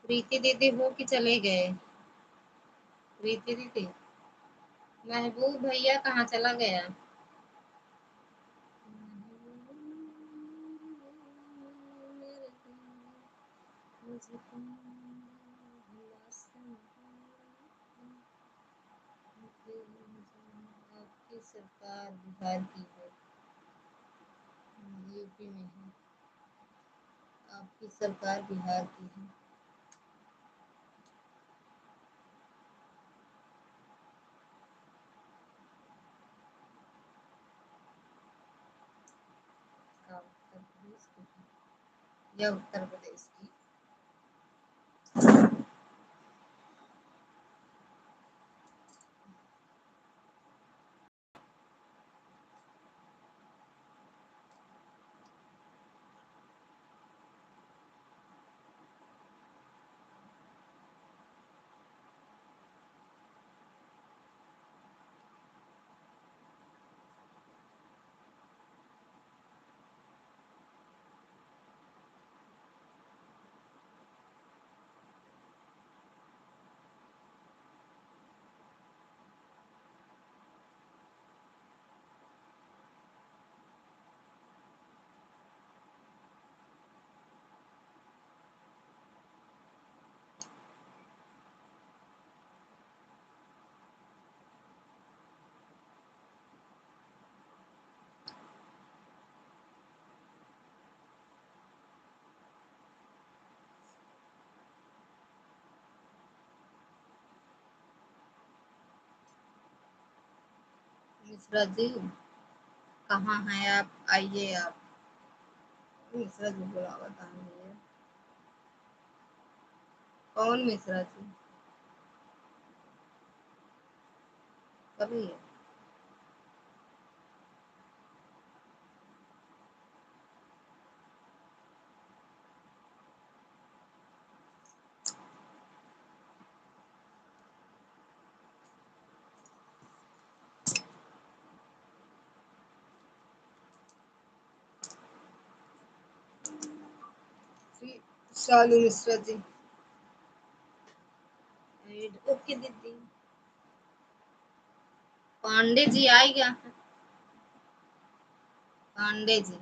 Speaker 1: प्रीति दीदी हो कि चले गए? प्रीति दीदी, महबूब भैया कहाँ चला गया? आपकी सरकार बिहार की है, यूपी में है। आपकी सरकार बिहार की है। का उत्तर प्रदेश की है या उत्तर प्रदेश की? मिश्रा जी कहाँ हैं आप, आइए आप। मिश्रा जी बुलावा कहाँ है? कौन मिश्रा जी? कभी है? शालू मिश्रा जी। ओके दीदी। पांडे जी आए क्या? पांडे जी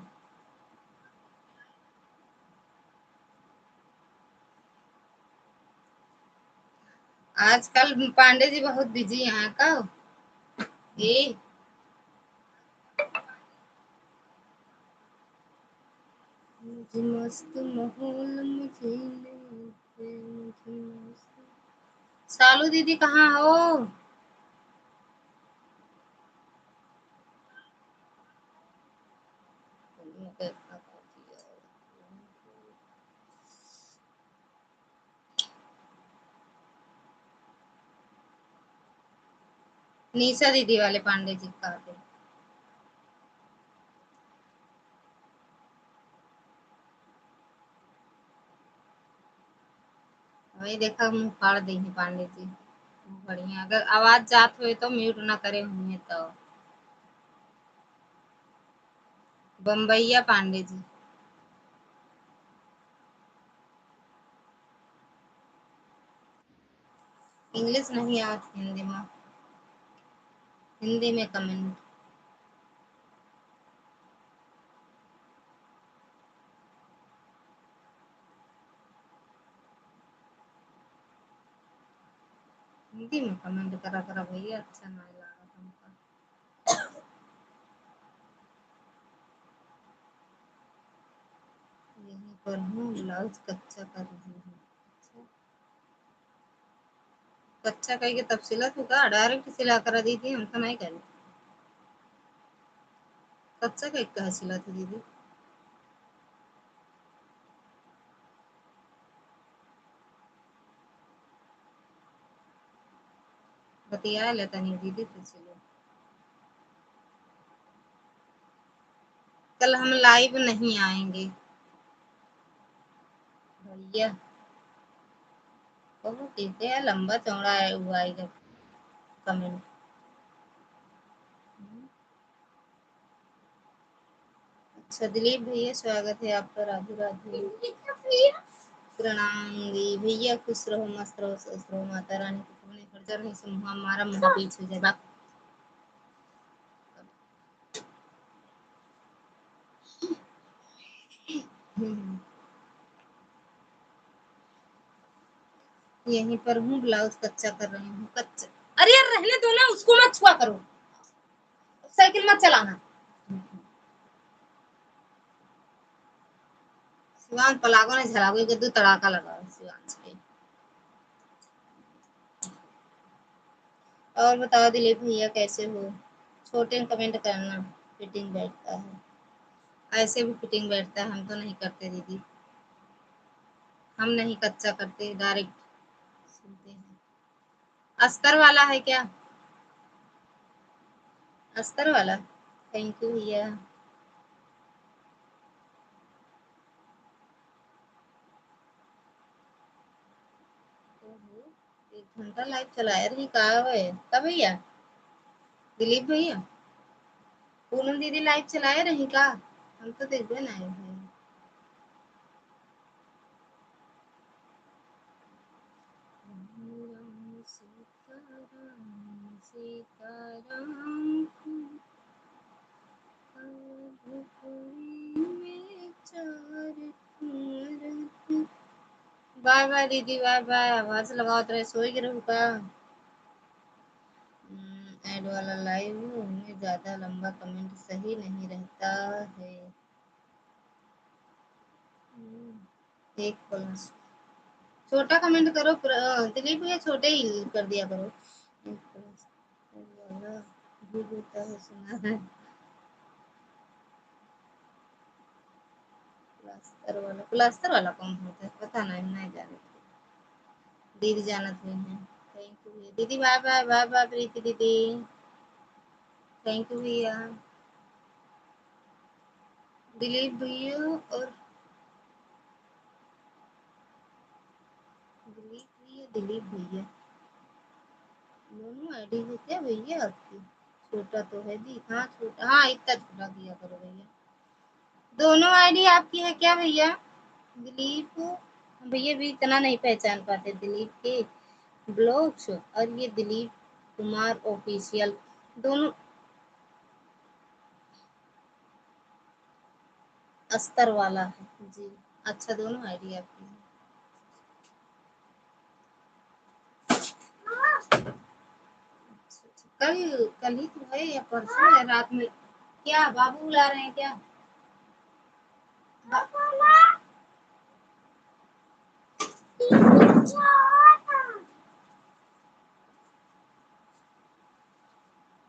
Speaker 1: आजकल पांडे जी बहुत बिजी हैं का? ए मुझे मस्त माहौल मुझे लेके, मुझे मस्त। सालू दीदी कहाँ हो? निशा दीदी वाले पांडे जी कहा थे। वही देखा मुंह फाड़ दी है पांडे जी। बढ़िया, अगर आवाज जात हुए तो म्यूट ना करे हुए तो। बम्बैया पांडे जी। इंग्लिश नहीं आत, हिंदी में। हिंदी में कमेंट। हिंदी में कमेंट करा करा भैया, अच्छा ना लगा हमको। यहीं पर हूँ, ब्लाउज कच्चा कर रही हूँ। अच्छा, कच्चा कह के तब सिला तू का डायरेक्ट सिला कर दी थी, हम तो नहीं करे। कच्चा कह के सिला थी दीदी? बतिया लेता नहीं दीदी फिर सिलो। कल हम लाइव नहीं आएंगे भैया। बहुत ठीक है, लंबा चौड़ा है हुआ है कमेंट। अच्छा दिलीप भैया स्वागत है आपका, राधे राधे। प्रणाम दी भैया, खुश रहो मस्त रहो स्वस्थ रहो, माता रानी के पुण्य खर्चा नहीं से हमारा मुँह पीछे हो जाएगा। यहीं पर हूँ, ब्लाउज कच्चा कर रही हूँ। कच्चा? अरे यार रहने दो ना, उसको मत छुआ करो, साइकिल मत चलाना। शिवान पलागो ने झलागो के दो तड़ाका लगा शिवान से। और बताओ दिलीप भैया कैसे हो? छोटे कमेंट करना। फिटिंग बैठता है, ऐसे भी फिटिंग बैठता है, हम तो नहीं करते दीदी। हम नहीं कच्चा करते, डायरेक्ट सिलते हैं। अस्तर वाला है क्या? अस्तर वाला। थैंक यू भैया। एक घंटा लाइव चलाया रही कहा है तब भैया? दिलीप भैया पूनम दीदी लाइव चलाए रही का? हम तो देखबे ना है। राम सीताराम सीताराम में चार कुंवर। बाय बाय दीदी, बाय बाय। आवाज लगाओ तो सोई के रहू का? ऐड वाला लाइव में ज्यादा लंबा कमेंट सही नहीं रहता है। एक प्लस छोटा कमेंट करो दिलीप भैया, छोटे ही कर दिया करो। एक प्लस वाला भी होता है सुना है। प्लास्टर वाला कौन होता है पता नहीं, नहीं जाने। दीदी जानत हुई है। थैंक यू दीदी, बाय बाय बाय बाय प्रीति दीदी। थैंक यू भैया। दिलीप भैया और दिलीप भैया दोनों आईडी है क्या भैया आपकी? छोटा तो है दी, हाँ छोटा, हाँ इतना छोटा दिया करो भैया। दोनों आईडी आपकी है क्या भैया? दिलीप भैया भी इतना नहीं पहचान पाते दिलीप के ब्लॉग्स, और ये दिलीप कुमार ऑफिशियल दोनों अस्तर वाला है जी। अच्छा दोनों आईडी आपकी है। कल कल ही तो है या परसों है रात में? क्या बाबू बुला रहे हैं क्या?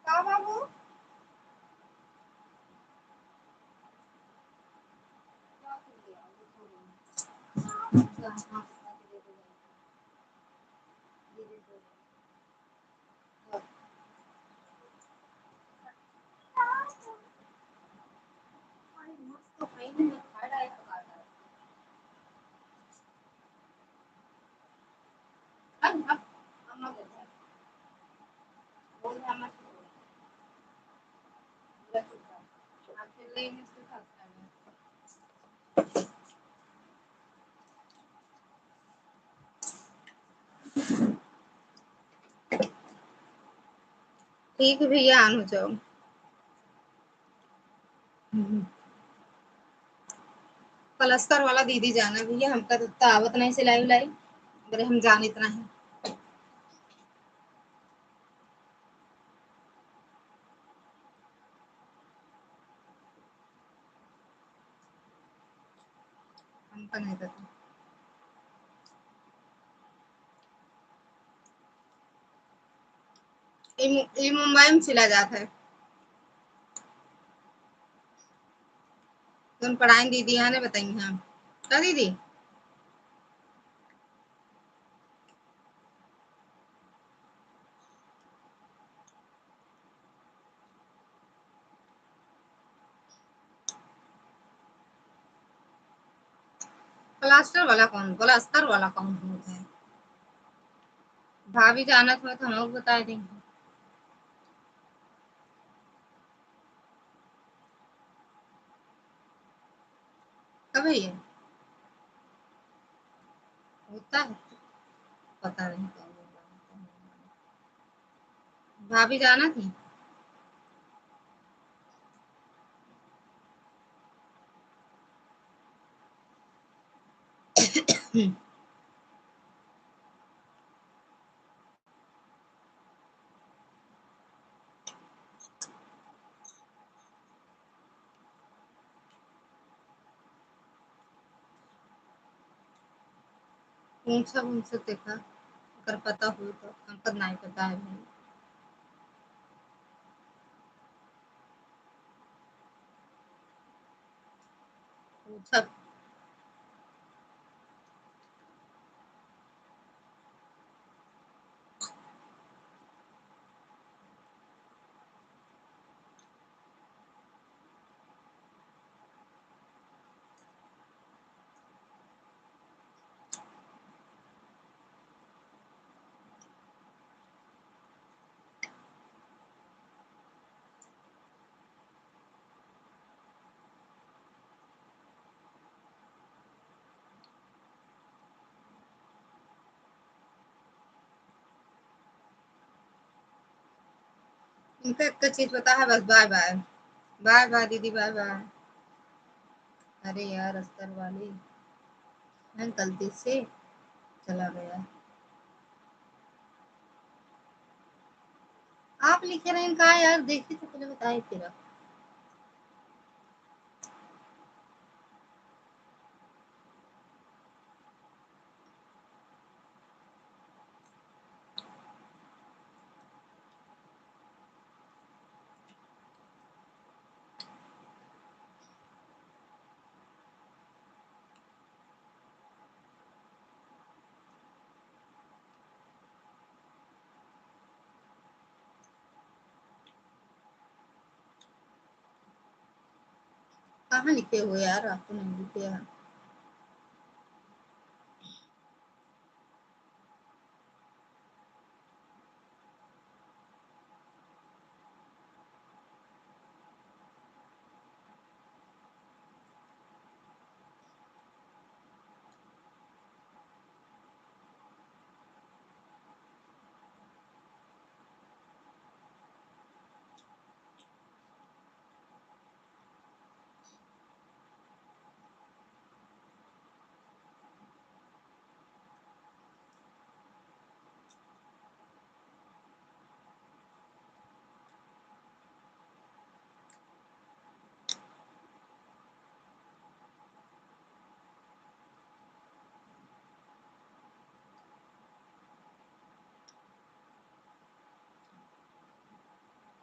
Speaker 1: क्या बाबू? ठीक है भैया, आन हो जाओ। पलस्तर वाला दीदी जाना भैया, हमका तो आवत नहीं सिलाई उलाई, अगर हम जान इतना है। हमका नहीं पता। ये मुंबई में सिला जाता है। तुम पढ़ाई दीदी यहाँ ने बताई हाँ क्या दीदी? प्लास्टर वाला कौन होता है? भाभी जानत हो तो हम लोग बता देंगे। कब है ये? होता है, पता नहीं कौन होगा। भाभी जाना थी। उनसे देखा, अगर पता हो तो, हमको नहीं पता है भाई। पूछा। इनका एक चीज पता है बस, बाय बाय। बाय बाय दीदी, बाय बाय। अरे यार अस्तर वाली, मैं गलती से चला गया। आप लिखे रहे हैं कहा यार, देखिए तो पहले बताए फिर। कहाँ लिखे हुए यार, आपको नहीं लिखे हैं।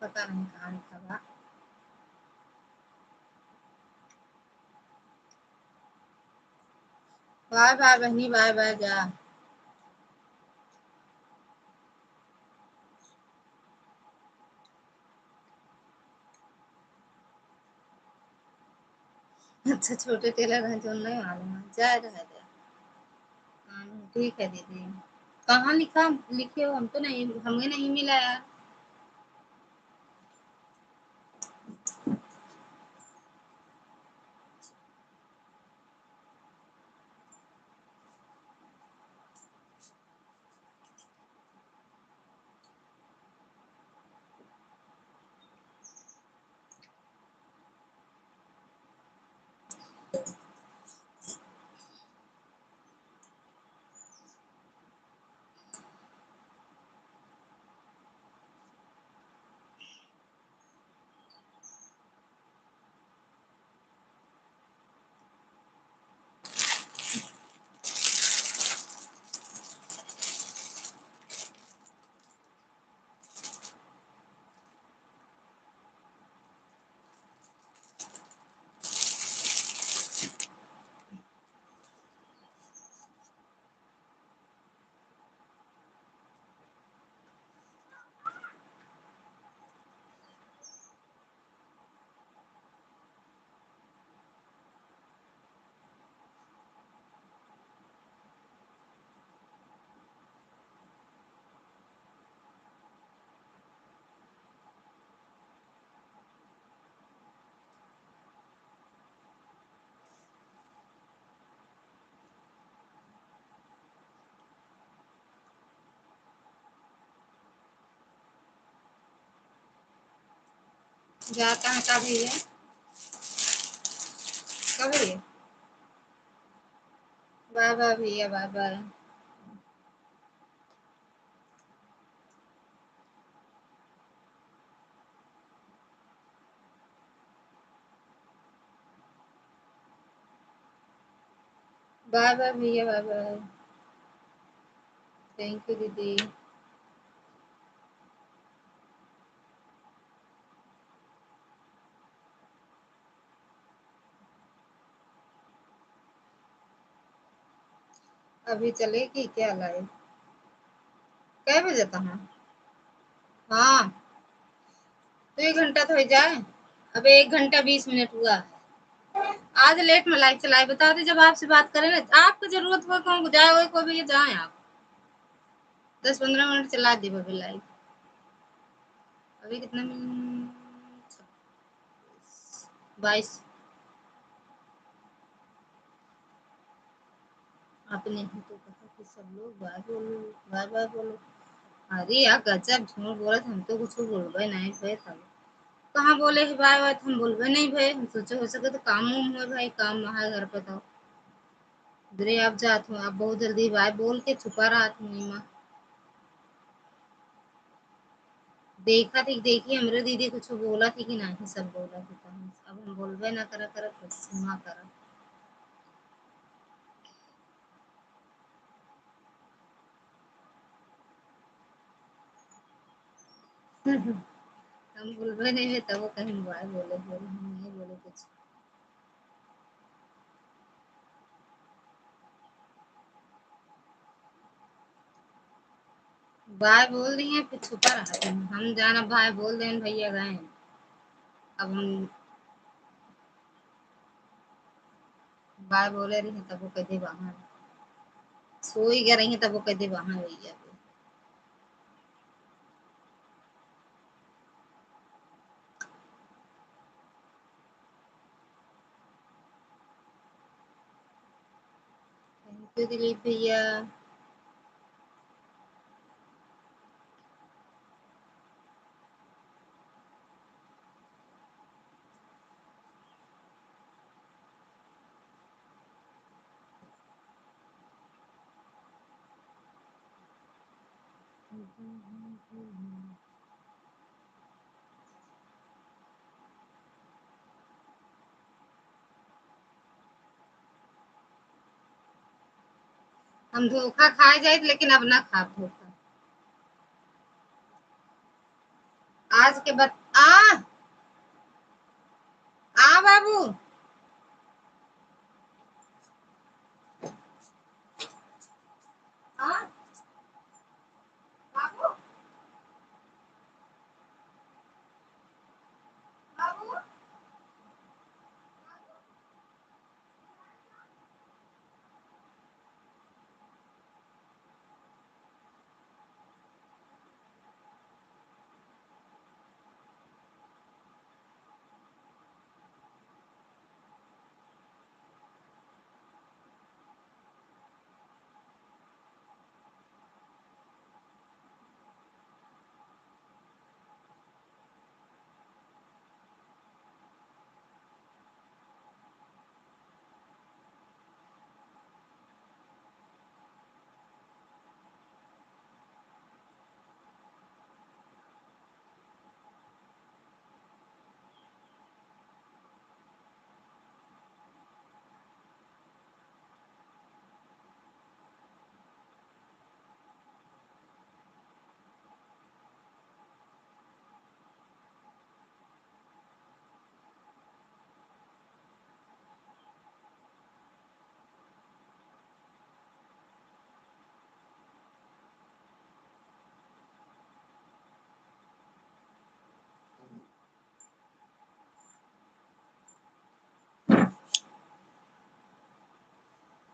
Speaker 1: पता नहीं कहाँ लिखा था। बाय बाय बहनी, बाय बाय जा। अच्छा छोटे टेलर हैं जो नहीं मालूम है, जाए रहे दे। ठीक है दीदी। कहाँ लिखा, लिखे हो, हम तो नहीं, हमें नहीं मिला यार। जाता है कभी है, कभी है। बाय बाय भैया, बाय बाय। बाय बाय भैया, बाय बाय। थैंक यू दीदी। अभी चलेगी क्या लाइव? कै बजे कहाँ? हाँ, तो 1 घंटा तो हो जाए। अब 1 घंटा 20 मिनट हुआ है। आज लेट में लाइव चलाए, बता दे जब आपसे बात करें ना, आपको जरूरत हो कौन जाए, वही को भी जाए आप। 10-15 मिनट चला दी बबी लाइव। अभी कितना मिनट? 22। आपने ही तो कहा कि सब लोग बाय बोलो, बाय बाय बोलो। अरे यार गजब झूठ बोलत, हम तो कुछ बोलबे नहीं भे तब। कहाँ बोले है बाय बाय, हम बोलबे नहीं भे, हम सोचे हो सके तो काम उम हो भाई, काम है घर पे तो। इधरे आप जात हो, आप बहुत जल्दी बाय बोल के छुपा रहा था माँ। देखा थी, देखी हमरे दीदी कुछ बोला थी कि नहीं, सब बोला थी तो अब हम बोलबे ना करा करा कुछ सुना करा। हम बोलबे नहीं है तब वो कहीं बाय बोले, बोले हम नहीं बोले कुछ। बाय बोल रही है फिर छुपा रहा था, हम जाना भाई बोल दें भैया गए। अब हम बाय बोले रही तब वो कहते वहां सोई गए रही तब वो कहते वहां हुई है। थैंक यू दिलीप भैया। हम धोखा खाए जाए लेकिन अब ना खा धोखा। आज के बाद आ बाबू आ बाबू बाबू।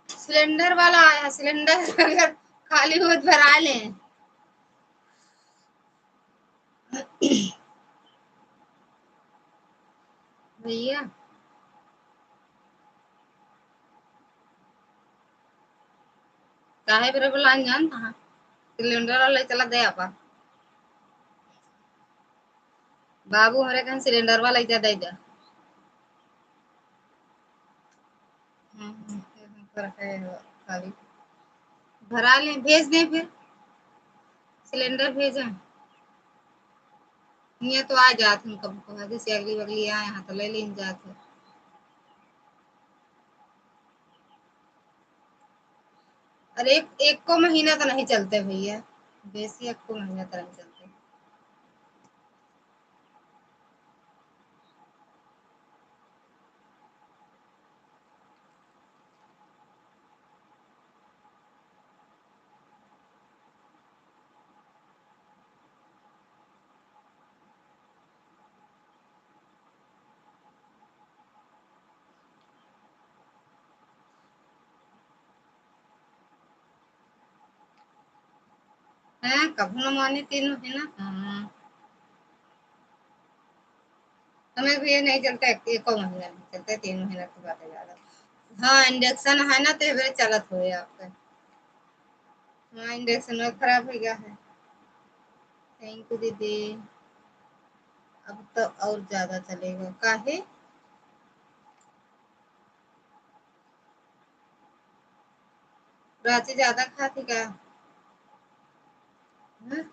Speaker 1: सिलेंडर वाला आया सिलेंडर अगर खाली हो तो भरा लें। भैया काहे बरे बोला जान था सिलेंडर वाला चला दे आपा बाबू हमारे कहा सिलेंडर वाला इधर दे दे। खाली भरा लें भेज दें फिर सिलेंडर भेजें। ये तो आ जात हम कब कहा जैसे अगली बगली आए यहाँ तो ले लें जाते। अरे एक को महीना तो नहीं चलते भैया बेसी एक को महीना तो नहीं चलते। हैं कब न माने 3 महीना। हाँ हमें भी ये नहीं चलता एक को महीना नहीं चलता 3 महीना की बात है ज्यादा। हाँ इंडक्शन है ना तो ये चलत हो आपका। हाँ इंडक्शन में खराब हो गया है। थैंक यू दीदी। अब तो और ज्यादा चलेगा काहे प्राची ज्यादा खाती का। हाँ?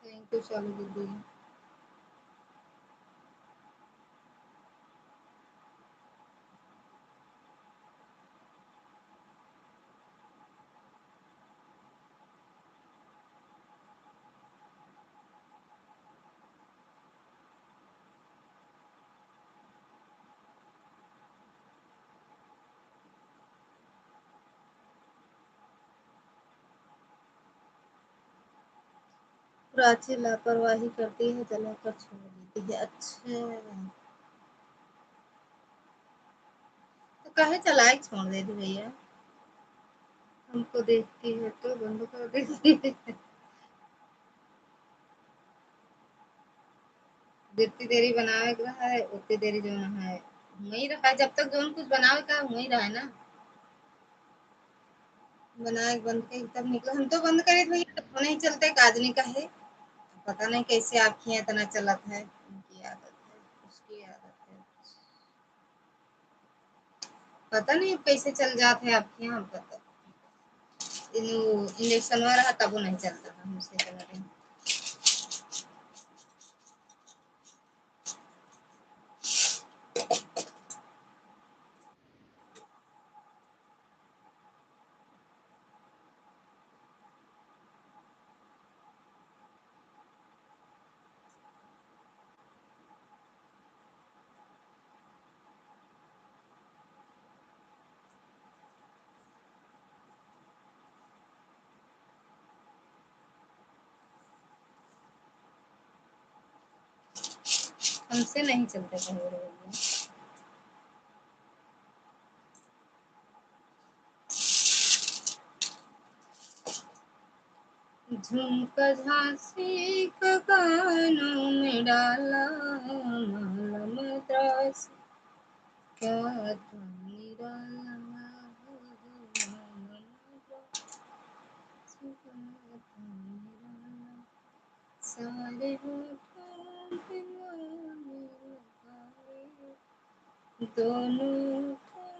Speaker 1: थैंक यू चलो दीदी। प्राची लापरवाही करती है, जलाकर छोड़ देती है। अच्छा, तो काहे चलाए छोड़ देती भैया? हमको देखती है तो बंद कर देती है। जितनी देरी बनावे के रहा है उतनी देरी जो है वही रहा है, जब तक जो कुछ बनावे का वही रहा है ना। बनाए बंद के तब निकला, हम तो बंद करे भैया तो नहीं चलते, काजनी का है। पता नहीं कैसे आपकी इतना चलत है, उनकी आदत है, उसकी आदत है, पता नहीं कैसे चल जाते हैं आपके यहाँ। पता इंजेक्शन रहा तब वो नहीं चलता था, हमसे चला रहे। हमसे नहीं चलते कहीं भैया। झुमका झांसी का कानों में डाला, माला मद्रास का तुमने डाला, माला मद्रास का तुमने डाला, सारे होठों पे लाने लगाए, दोनों होठों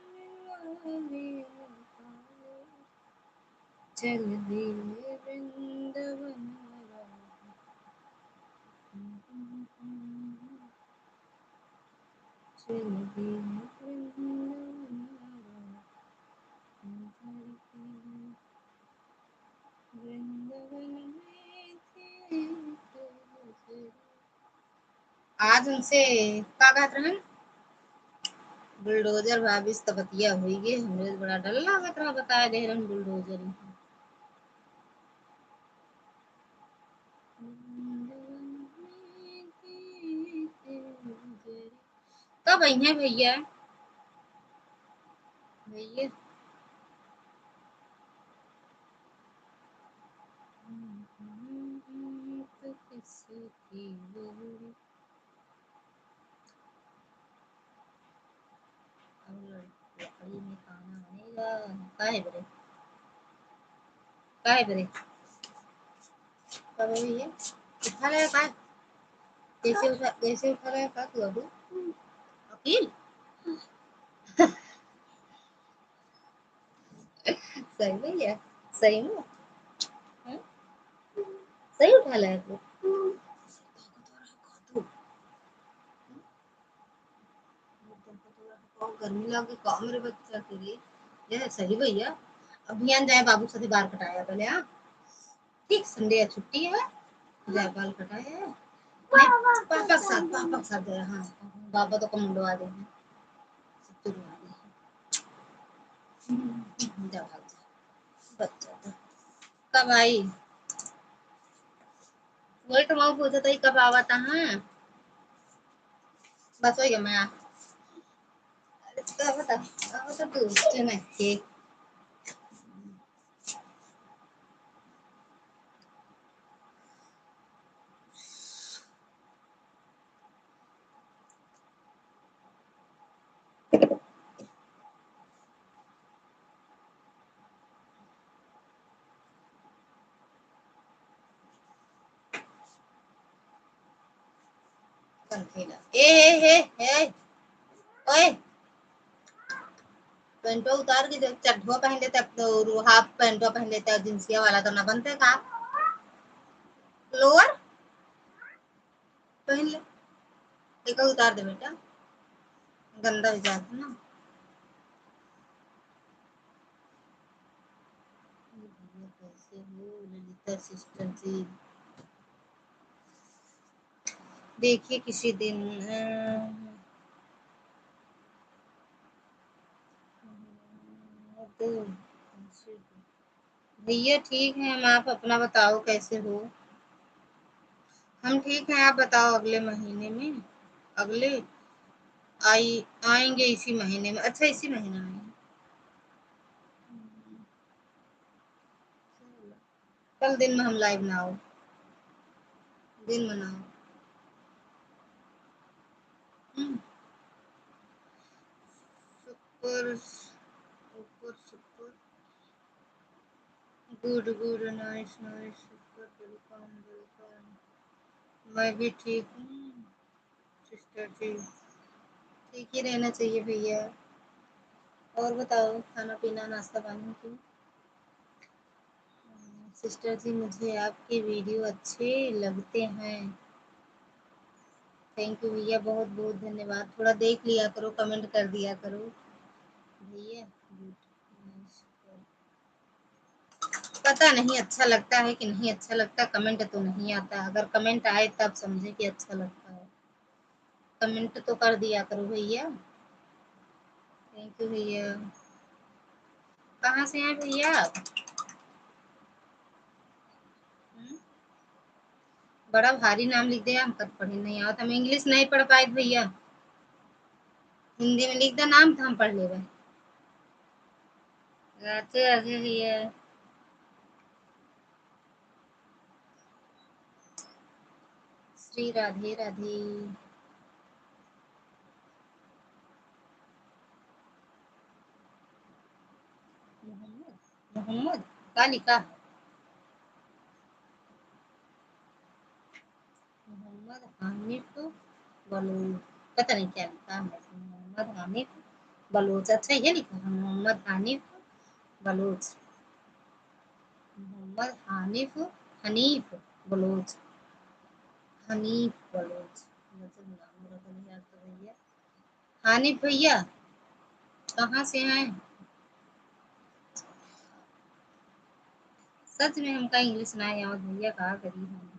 Speaker 1: में लाने लगाए, चल दिए वृंदावन चल दिए वृंदावन वृंदावन में थे। आज उनसे का कहत रहन, बुलडोजर भाभी से बतिया हुई गे, हमरे बड़ा डर लागत रहा, बताए दे रहन बुलडोजर। कब आई हैं भैया? भैया तो किसी की लोड़ी, अब लकड़ी में खाना बनेगा। काहे बरे, काहे बरे, कब भैया उठा ले का, कैसे उठा ले का तू अबू अकील। सही भैया, सही में, हाँ? सही उठा ले तू। गर्मी लगे का मेरे बच्चा के लिए, ये सही भैया। अभियान जाए बाबू साथे बाल कटाया पहले, हाँ ठीक, संडे या छुट्टी है, जाए बाल कटाया है। नहीं, पापा के साथ गया, हाँ बाबा तो कम मुंडवा दे हैं, सब तुड़वा दे हैं। जा भाग जा बच्चा तो। कब आई? वही तो मैं पूछा था कब आवा था, हाँ बस हो गया मैं कब बता, बता तू चल के कंठेला ए ओए, पेंटो उतार के जब चड्ढो पहन लेते अब तो हाफ पेंटो पहन लेते, जींसिया वाला तो ना बनते का, लोअर पहन ले, एक उतार दे बेटा, गंदा हो जाता ना। कैसे हो ललिता सिस्टर जी, देखिए किसी दिन तो भैया ठीक है हम, आप अपना बताओ कैसे हो? हम ठीक हैं, आप बताओ। अगले महीने में, अगले आएंगे इसी महीने में। अच्छा, इसी महीने में। कल दिन में हम लाइव ना आओ, दिन में ना आओ। शुक्र, शुक्र शुक्र, गुड गुड, नाइस नाइस, शुक्र, वेलकम वेलकम। मैं भी ठीक हूँ सिस्टर जी। ठीक ही रहना चाहिए भैया। और बताओ, खाना पीना नाश्ता पानी की। सिस्टर जी, मुझे आपके वीडियो अच्छे लगते हैं। थैंक यू भैया, बहुत बहुत धन्यवाद। थोड़ा देख लिया करो, कमेंट कर दिया करो भैया। पता नहीं अच्छा लगता है कि नहीं अच्छा लगता, कमेंट तो नहीं आता। अगर कमेंट आए तब समझे कि अच्छा लगता है। कमेंट तो कर दिया करो भैया। थैंक यू भैया। कहाँ से हैं भैया आप? हम्म? बड़ा भारी नाम लिख दिया, हम कब पढ़े नहीं आवत। हम इंग्लिश नहीं पढ़ पाए भैया। हिंदी में लिख दे नाम तो हम पढ़ लेबे। राधे राधे भैया। श्री राधे राधे। मोहम्मद, मोहम्मद का लिखा है? मोहम्मद हानिफ बलूच। पता नहीं क्या लिखा है। मोहम्मद हानिफ बलूच। अच्छा, ये लिखा है मोहम्मद हानिफ बलूच। मोहम्मद हानिफ, हनीफ बलूच, हनीफ बलूच। मतलब नाम मेरा तो नहीं आता भैया। हानिफ भैया, कहाँ से हैं? सच में हमका इंग्लिश ना आवत भैया, कहा करी हम।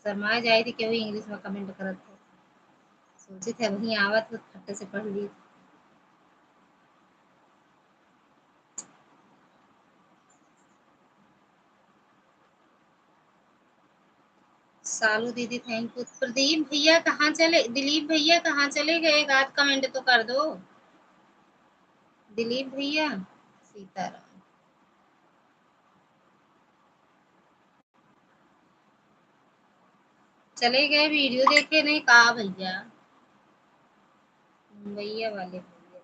Speaker 1: शर्मा जाए थी क्यों इंग्लिश में कमेंट करत थे। सोचे थे वही आवत तो फट्टे से पढ़ ली। सालू दीदी थैंक यू। प्रदीप भैया कहाँ चले, दिलीप भैया कहाँ चले गए? एक आध कमेंट तो कर दो दिलीप भैया। सीताराम। चले गए, वीडियो देखे नहीं कहा भैया। मुंबईया वाले भैया।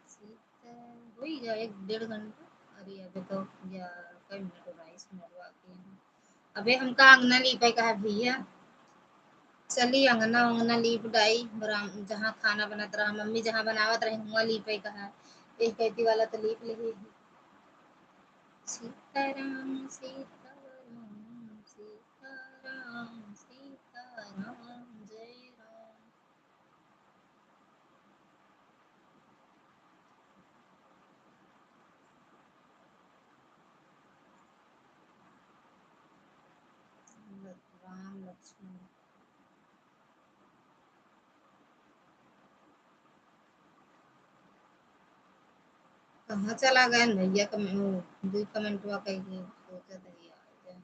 Speaker 1: सीता हो ही गया 1 डेढ़ घंटा। अरे अबे तो या कई मिनट हो रहा है, 20 मिनट बाकी हैं। अबे हमका अंगना लीपे का है भैया। चली अंगना उंगना लीप डाई, जहाँ खाना बनत रहा मम्मी, जहाँ बनावत रही हुआ लीपे का है। एक कैदी वाला तो लीप ले ही। सीताराम सीताराम, सीताराम सीताराम, जय राम। राम लक्ष्मण। कहाँ चला गया भैया? दू कमेंट हुआ कही सोचा था यार।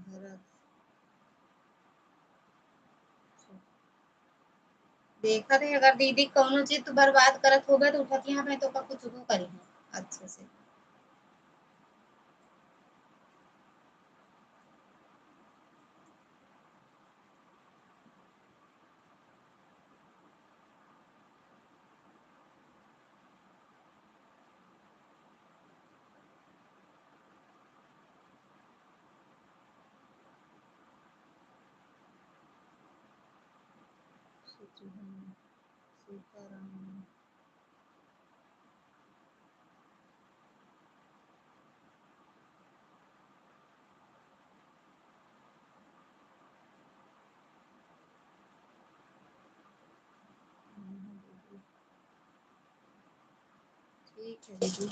Speaker 1: भरत। देखा थे अगर दीदी कौनो चीज तो बर्बाद करत होगा तो उठत यहाँ पे तो का कुछ वो करी है अच्छे से। सीताराम। ठीक है दीदी।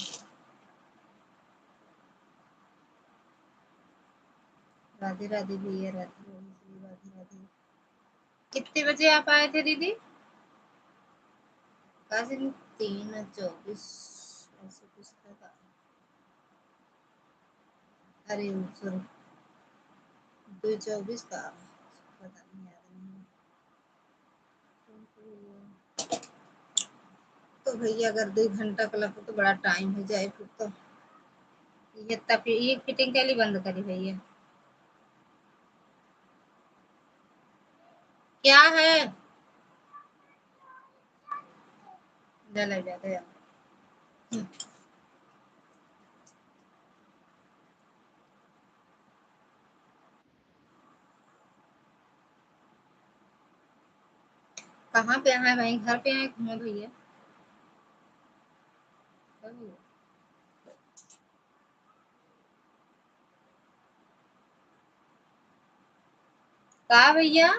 Speaker 1: राधे राधे भैया, राधे राधे राधे राधे। कितने बजे आप आए थे दीदी? काजिन 3:24 ऐसे कुछ था। अरे सॉरी, 224 का पता नहीं, याद नहीं। तो भैया अगर 2 घंटा का लगता तो बड़ा टाइम हो जाए फिर तो। ये तब ये फिटिंग के लिए बंद करी भैया। क्या है? जला जाता है। कहाँ पे आए भाई? घर पे आए घूमो भैया। कहा भैया?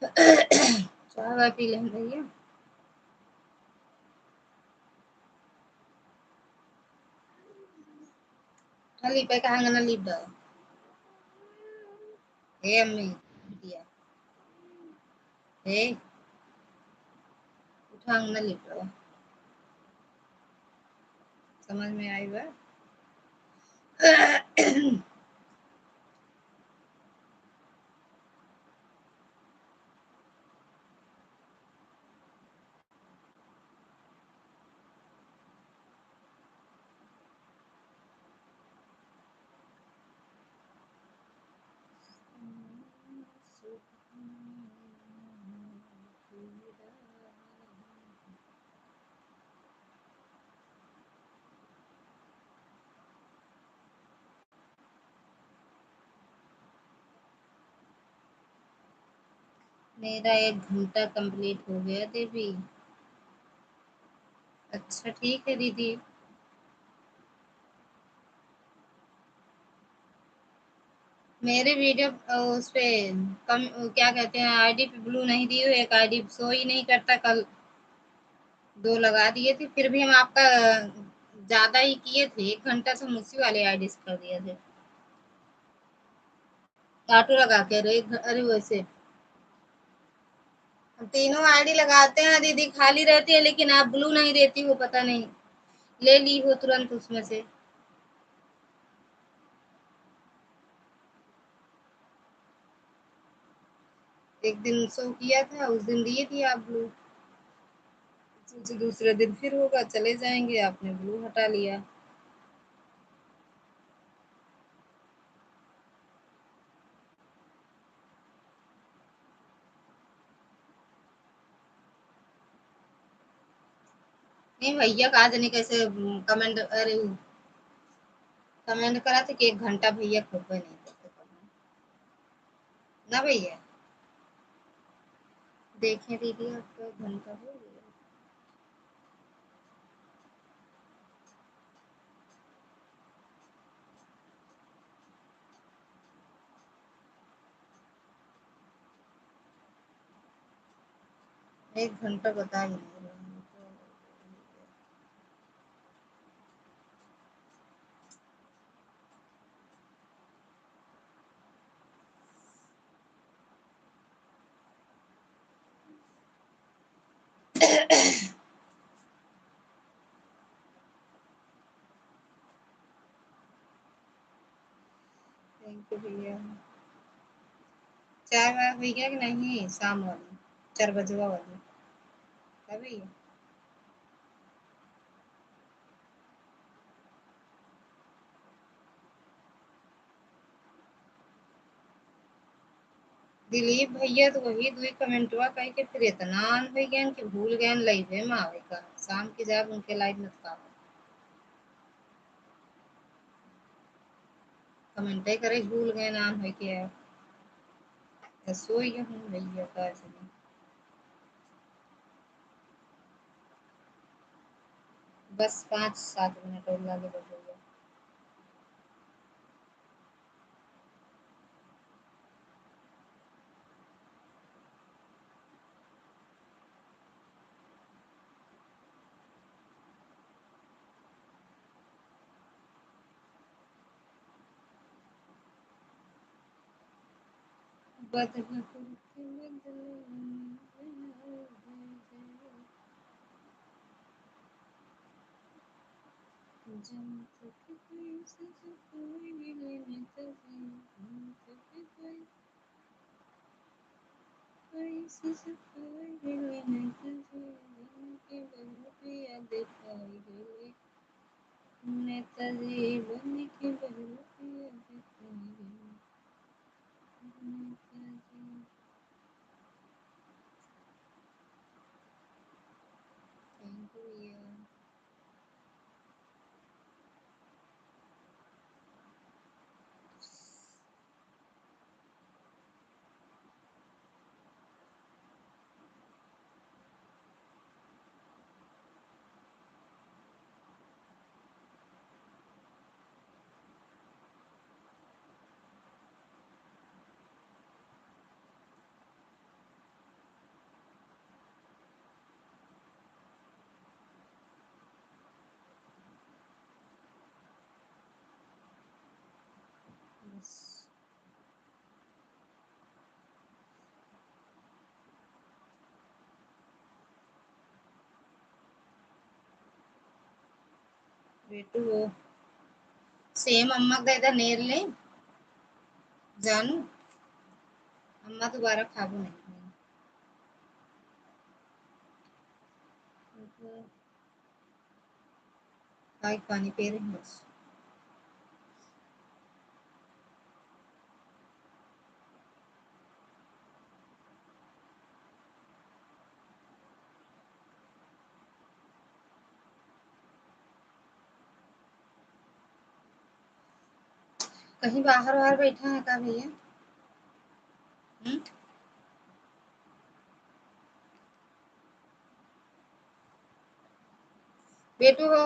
Speaker 1: चाय वाय पी लें भैया। खाली पे कहाँ ना लीप दो। हे अम्मी बिटिया, हे उठांग ना लीप दो। समझ में आई बा? मेरा 1 घंटा कंप्लीट हो गया देवी। अच्छा ठीक है दीदी। मेरे वीडियो उस पे कम क्या कहते हैं, आईडी पे ब्लू नहीं दी हुई, एक आईडी शो ही नहीं करता। कल 2 लगा दिए थे, फिर भी हम आपका ज्यादा ही किए थे। 1 घंटा से हम उसी वाले आईडी से कर दिए थे। ऑटो लगा के अरे वैसे हम तीनों आईडी लगाते हैं दीदी, खाली रहती है, लेकिन आप ब्लू नहीं देती हो, पता नहीं। ले ली हो तुरंत उसमें से। एक दिन शो किया था, उस दिन दिए थी आप ब्लू। दूसरे दिन फिर होगा, चले जाएंगे, आपने ब्लू हटा लिया। नहीं भैया का आज नहीं कैसे कमेंट, अरे कमेंट करा था कि 1 घंटा भैया खुद नहीं करते comment। ना भैया देखें दीदी, आपका 1 घंटा हो गया। 1 घंटा बता ही नहीं रहा हूँ तो। थैंक यू भैया। चाय वाय भैया कि नहीं? शाम वाली 4 बजे वाली है भैया। दिलीप भैया तो वही दुई कमेंटवा कह के फिर इतना आन हो गया कि भूल गए लाइवे में आवे का शाम के जब उनके लाइव मत का कमेंटे करे भूल गए नाम है क्या सोई हूँ भैया का बस 5-7 मिनट और लगे बस भैया बदला करके जम तक कोई सजा कोई लेने तभी हम तक कोई सजा कोई लेने तभी के बहरुपिया दिखाई गए नेताजी बन के बहरुपिया दिखाई गए नेताजी थैंक यू भैया बस बेटू वो सेम अम्मा का इधर नेर ले जानू अम्मा दोबारा खाबो नहीं खाई पानी पी रही बस कहीं बाहर बाहर बैठा है का भैया बेटू हो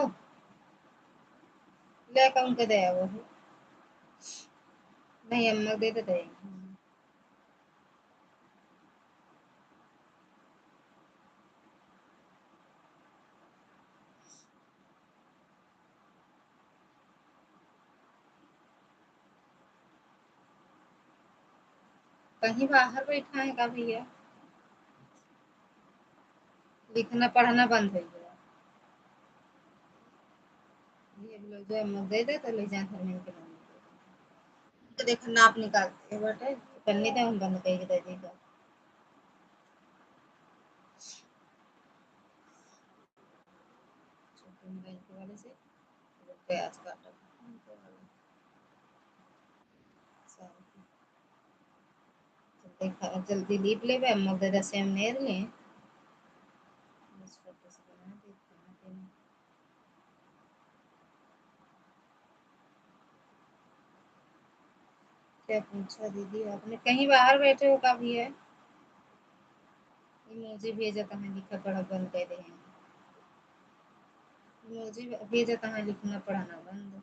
Speaker 1: लेकर उनके दे वो नहीं अम्मा दे दे कहीं बाहर बैठा है का भैया लिखना पढ़ना बंद हो गया ये लोग जो अम्मा दे दे तो ले जा घर में के तो देख नाप निकालते हैं बटे पन्नी तो हम बंद करके दे देगा बैंक वाले से प्याज काटा देखा जल्दी लीप ले अम्मा दे दे सेम नेर ले बस फोटो से बना दे खाना पीना क्या पूछा दीदी आपने कहीं बाहर बैठे हो का भी है इमोजी भेजा कहाँ लिखा पढ़ा बंद कर रहे हैं इमोजी भेजा कहाँ लिखना पढ़ाना बंद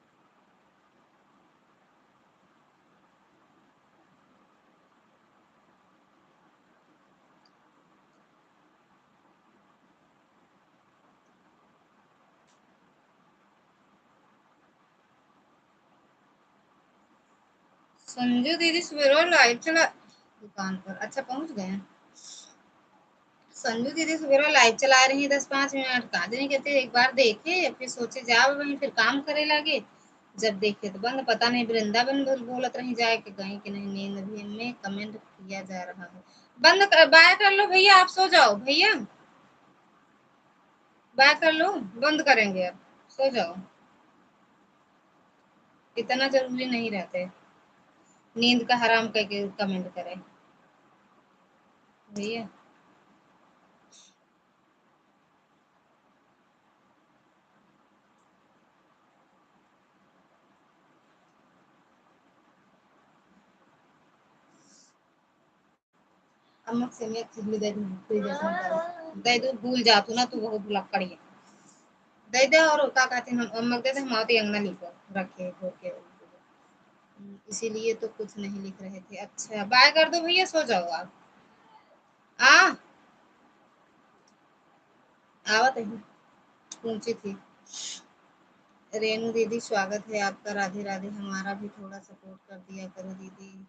Speaker 1: संजू दीदी सवेरे लाइव चला दुकान पर अच्छा पहुंच गए संजू दीदी सवेरे लाइव चला रही है 10-5 मिनट कहा नहीं कहते एक बार देखे फिर सोचे जाओ वहीं फिर काम करे लगे जब देखे तो बंद पता नहीं वृंदावन बोलत रही जाए कि कहीं कि नहीं नींद भी में कमेंट किया जा रहा है बाय कर लो भैया आप सो जाओ भैया बाय कर लो बंद करेंगे अब सो जाओ इतना जरूरी नहीं रहते नींद का हराम करके कमेंट करें भैया अम्मा से मैं खुद दे दूँ कोई जैसा दे दो भूल जा तू ना तू बहुत लकड़ी है दे दे और का कहते हैं हम अम्मा दे दे हम आते अंगना लिख रखे हो के इसीलिए तो कुछ नहीं लिख रहे थे अच्छा बाय कर दो भैया सो जाओ आप आ आवत है पूछी थी रेनू दीदी स्वागत है आपका राधे राधे हमारा भी थोड़ा सपोर्ट कर दिया करो दीदी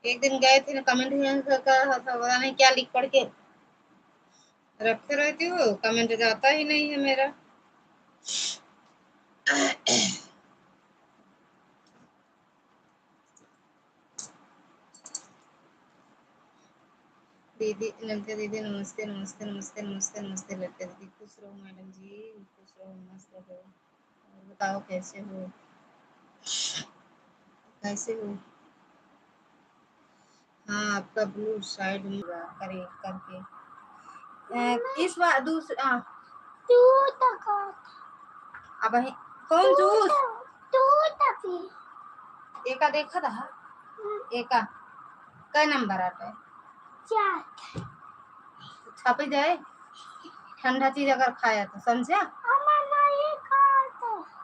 Speaker 1: एक दिन गए थे ना कमेंट का पता नहीं क्या लिख पढ़ के रखे रहती हो कमेंट जाता ही नहीं है मेरा दीदी ललिता दीदी नमस्ते नमस्ते नमस्ते नमस्ते नमस्ते ललिता दीदी खुश रहो मैडम जी खुश रहो मस्त रहो और बताओ कैसे हो कैसे हो हाँ आपका ब्लू साइड में करे करके इस बार दूसरा अब कौन जूस एका देखा था एका कै नंबर आता है छप जाए ठंडा चीज अगर खाया तो समझा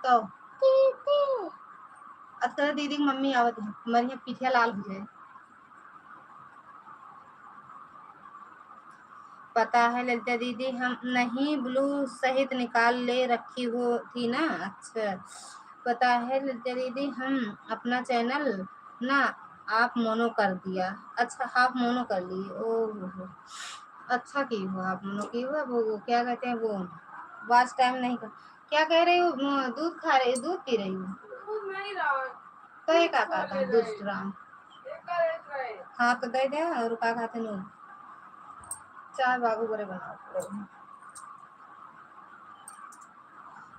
Speaker 1: तो अतर दीदी की मम्मी आवत है हमारी पीठिया लाल हो जाए पता है ललिता दीदी हम नहीं ब्लू सहित निकाल ले रखी हो थी ना अच्छा पता है ललिता दीदी हम अपना चैनल ना आप मोनो कर दिया अच्छा हाफ मोनो कर लिए ओह अच्छा की हो आप मोनो की हो वो क्या कहते हैं वो वॉच टाइम नहीं कर क्या कह रही हो दूध खा रही दूध पी रही हो तो ये क्या कहता है दूध राम हाँ तो दे दे और क्या खाते हैं चाय बाबू बड़े बनाओ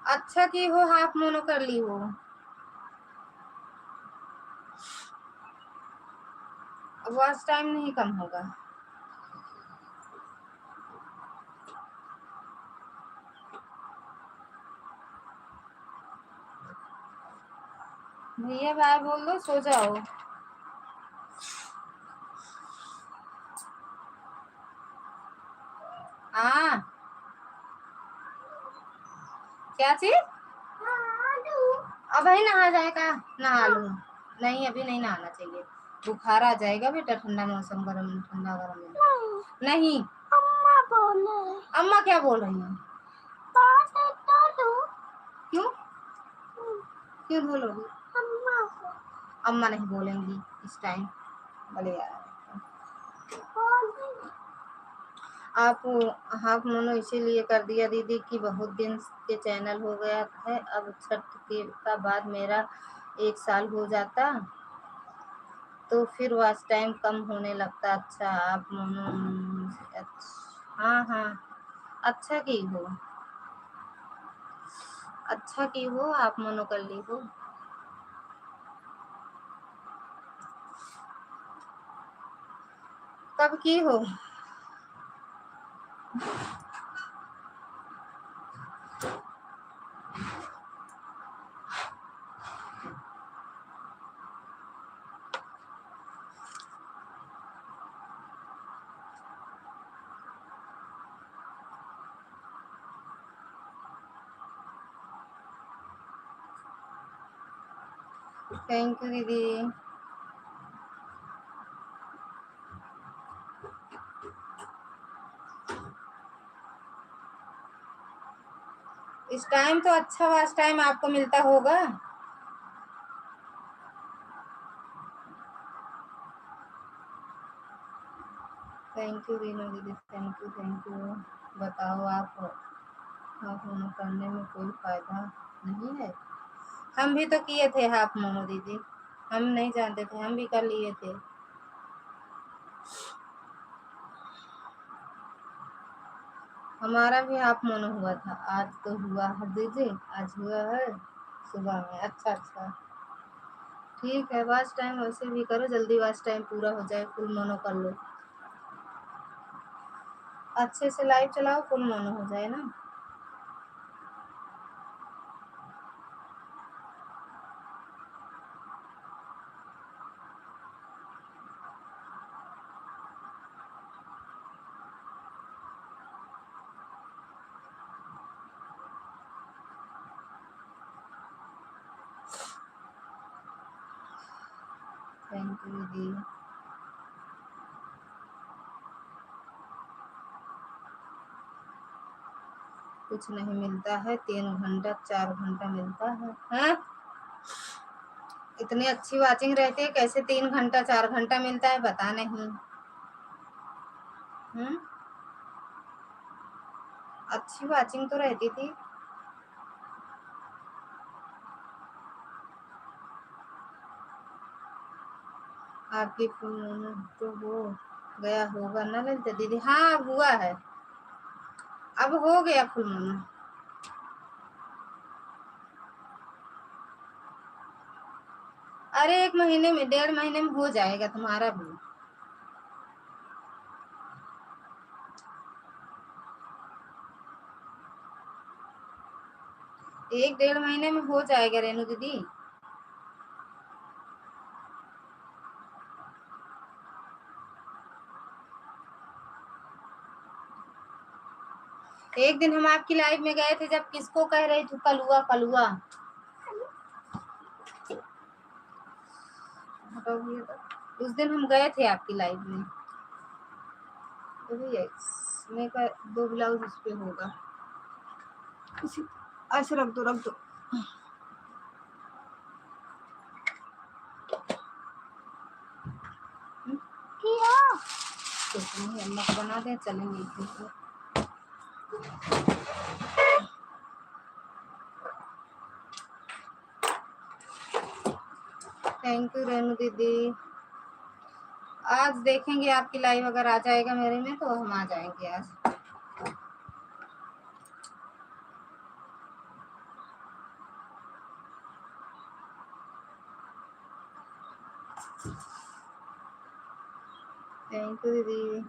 Speaker 1: अच्छा की हो हाफ मोनो कर ली हो वॉच टाइम नहीं कम होगा भैया बाय बोल दो सो जाओ हाँ क्या चीज अब ही नहा जाएगा नहा लूं नहीं अभी नहीं नहाना चाहिए बुखार आ जाएगा बेटा ठंडा मौसम गरम ठंडा गरम नहीं अम्मा क्या बोल रही है क्यों क्यों बोलोगी अम्मा नहीं बोलेंगी इस टाइम बोले यार आप हाफ मोनो इसीलिए कर दिया दीदी कि बहुत दिन के चैनल हो गया है अब छठ के का बाद मेरा 1 साल हो जाता तो फिर वॉच टाइम कम होने लगता अच्छा आप मोनो हाँ हाँ अच्छा की हो अच्छा की हो आप मोनो कर ली हो कब की हो थैंक यू दीदी इस टाइम तो अच्छा वॉच टाइम आपको मिलता होगा थैंक यू रीना दीदी थैंक यू बताओ आप हाफ मोनो करने में कोई फायदा नहीं है हम भी तो किए थे हाफ मोनो दीदी हम नहीं जानते थे हम भी कर लिए थे हमारा भी हाफ मोनो हुआ था आज तो हुआ है दीदी आज हुआ है सुबह में अच्छा अच्छा ठीक है वॉच टाइम वैसे भी करो जल्दी वॉच टाइम पूरा हो जाए फुल मोनो कर लो अच्छे से लाइव चलाओ, फुल मोनो हो जाए ना। थैंक यू दीदी। कुछ नहीं मिलता है, 3 घंटा 4 घंटा मिलता है। हाँ, इतनी अच्छी वाचिंग रहती है, कैसे 3 घंटा 4 घंटा मिलता है पता नहीं। हम्म, अच्छी वाचिंग तो रहती थी। आपकी फोन तो हो गया होगा ना ललिता दीदी? हाँ, हुआ है, अब हो गया फुल मोनो। अरे 1 महीने में, 1.5 महीने में हो जाएगा तुम्हारा भी। 1 1.5 महीने में हो जाएगा रेणु दीदी। एक दिन हम आपकी लाइव में गए थे, जब किसको कह रही थी कलुआ कलुआ। उस दिन हम गए थे आपकी लाइव में। तो भैया इसमें का 2 ब्लाउज इस पे होगा। ऐसे रख दो, रख दो। कुछ नहीं, अम्मा को बना दे, चलेंगे। थैंक यू रेणु दीदी। आज देखेंगे आपकी लाइव, अगर आ जाएगा मेरे में तो हम आ जाएंगे आज। थैंक यू दीदी।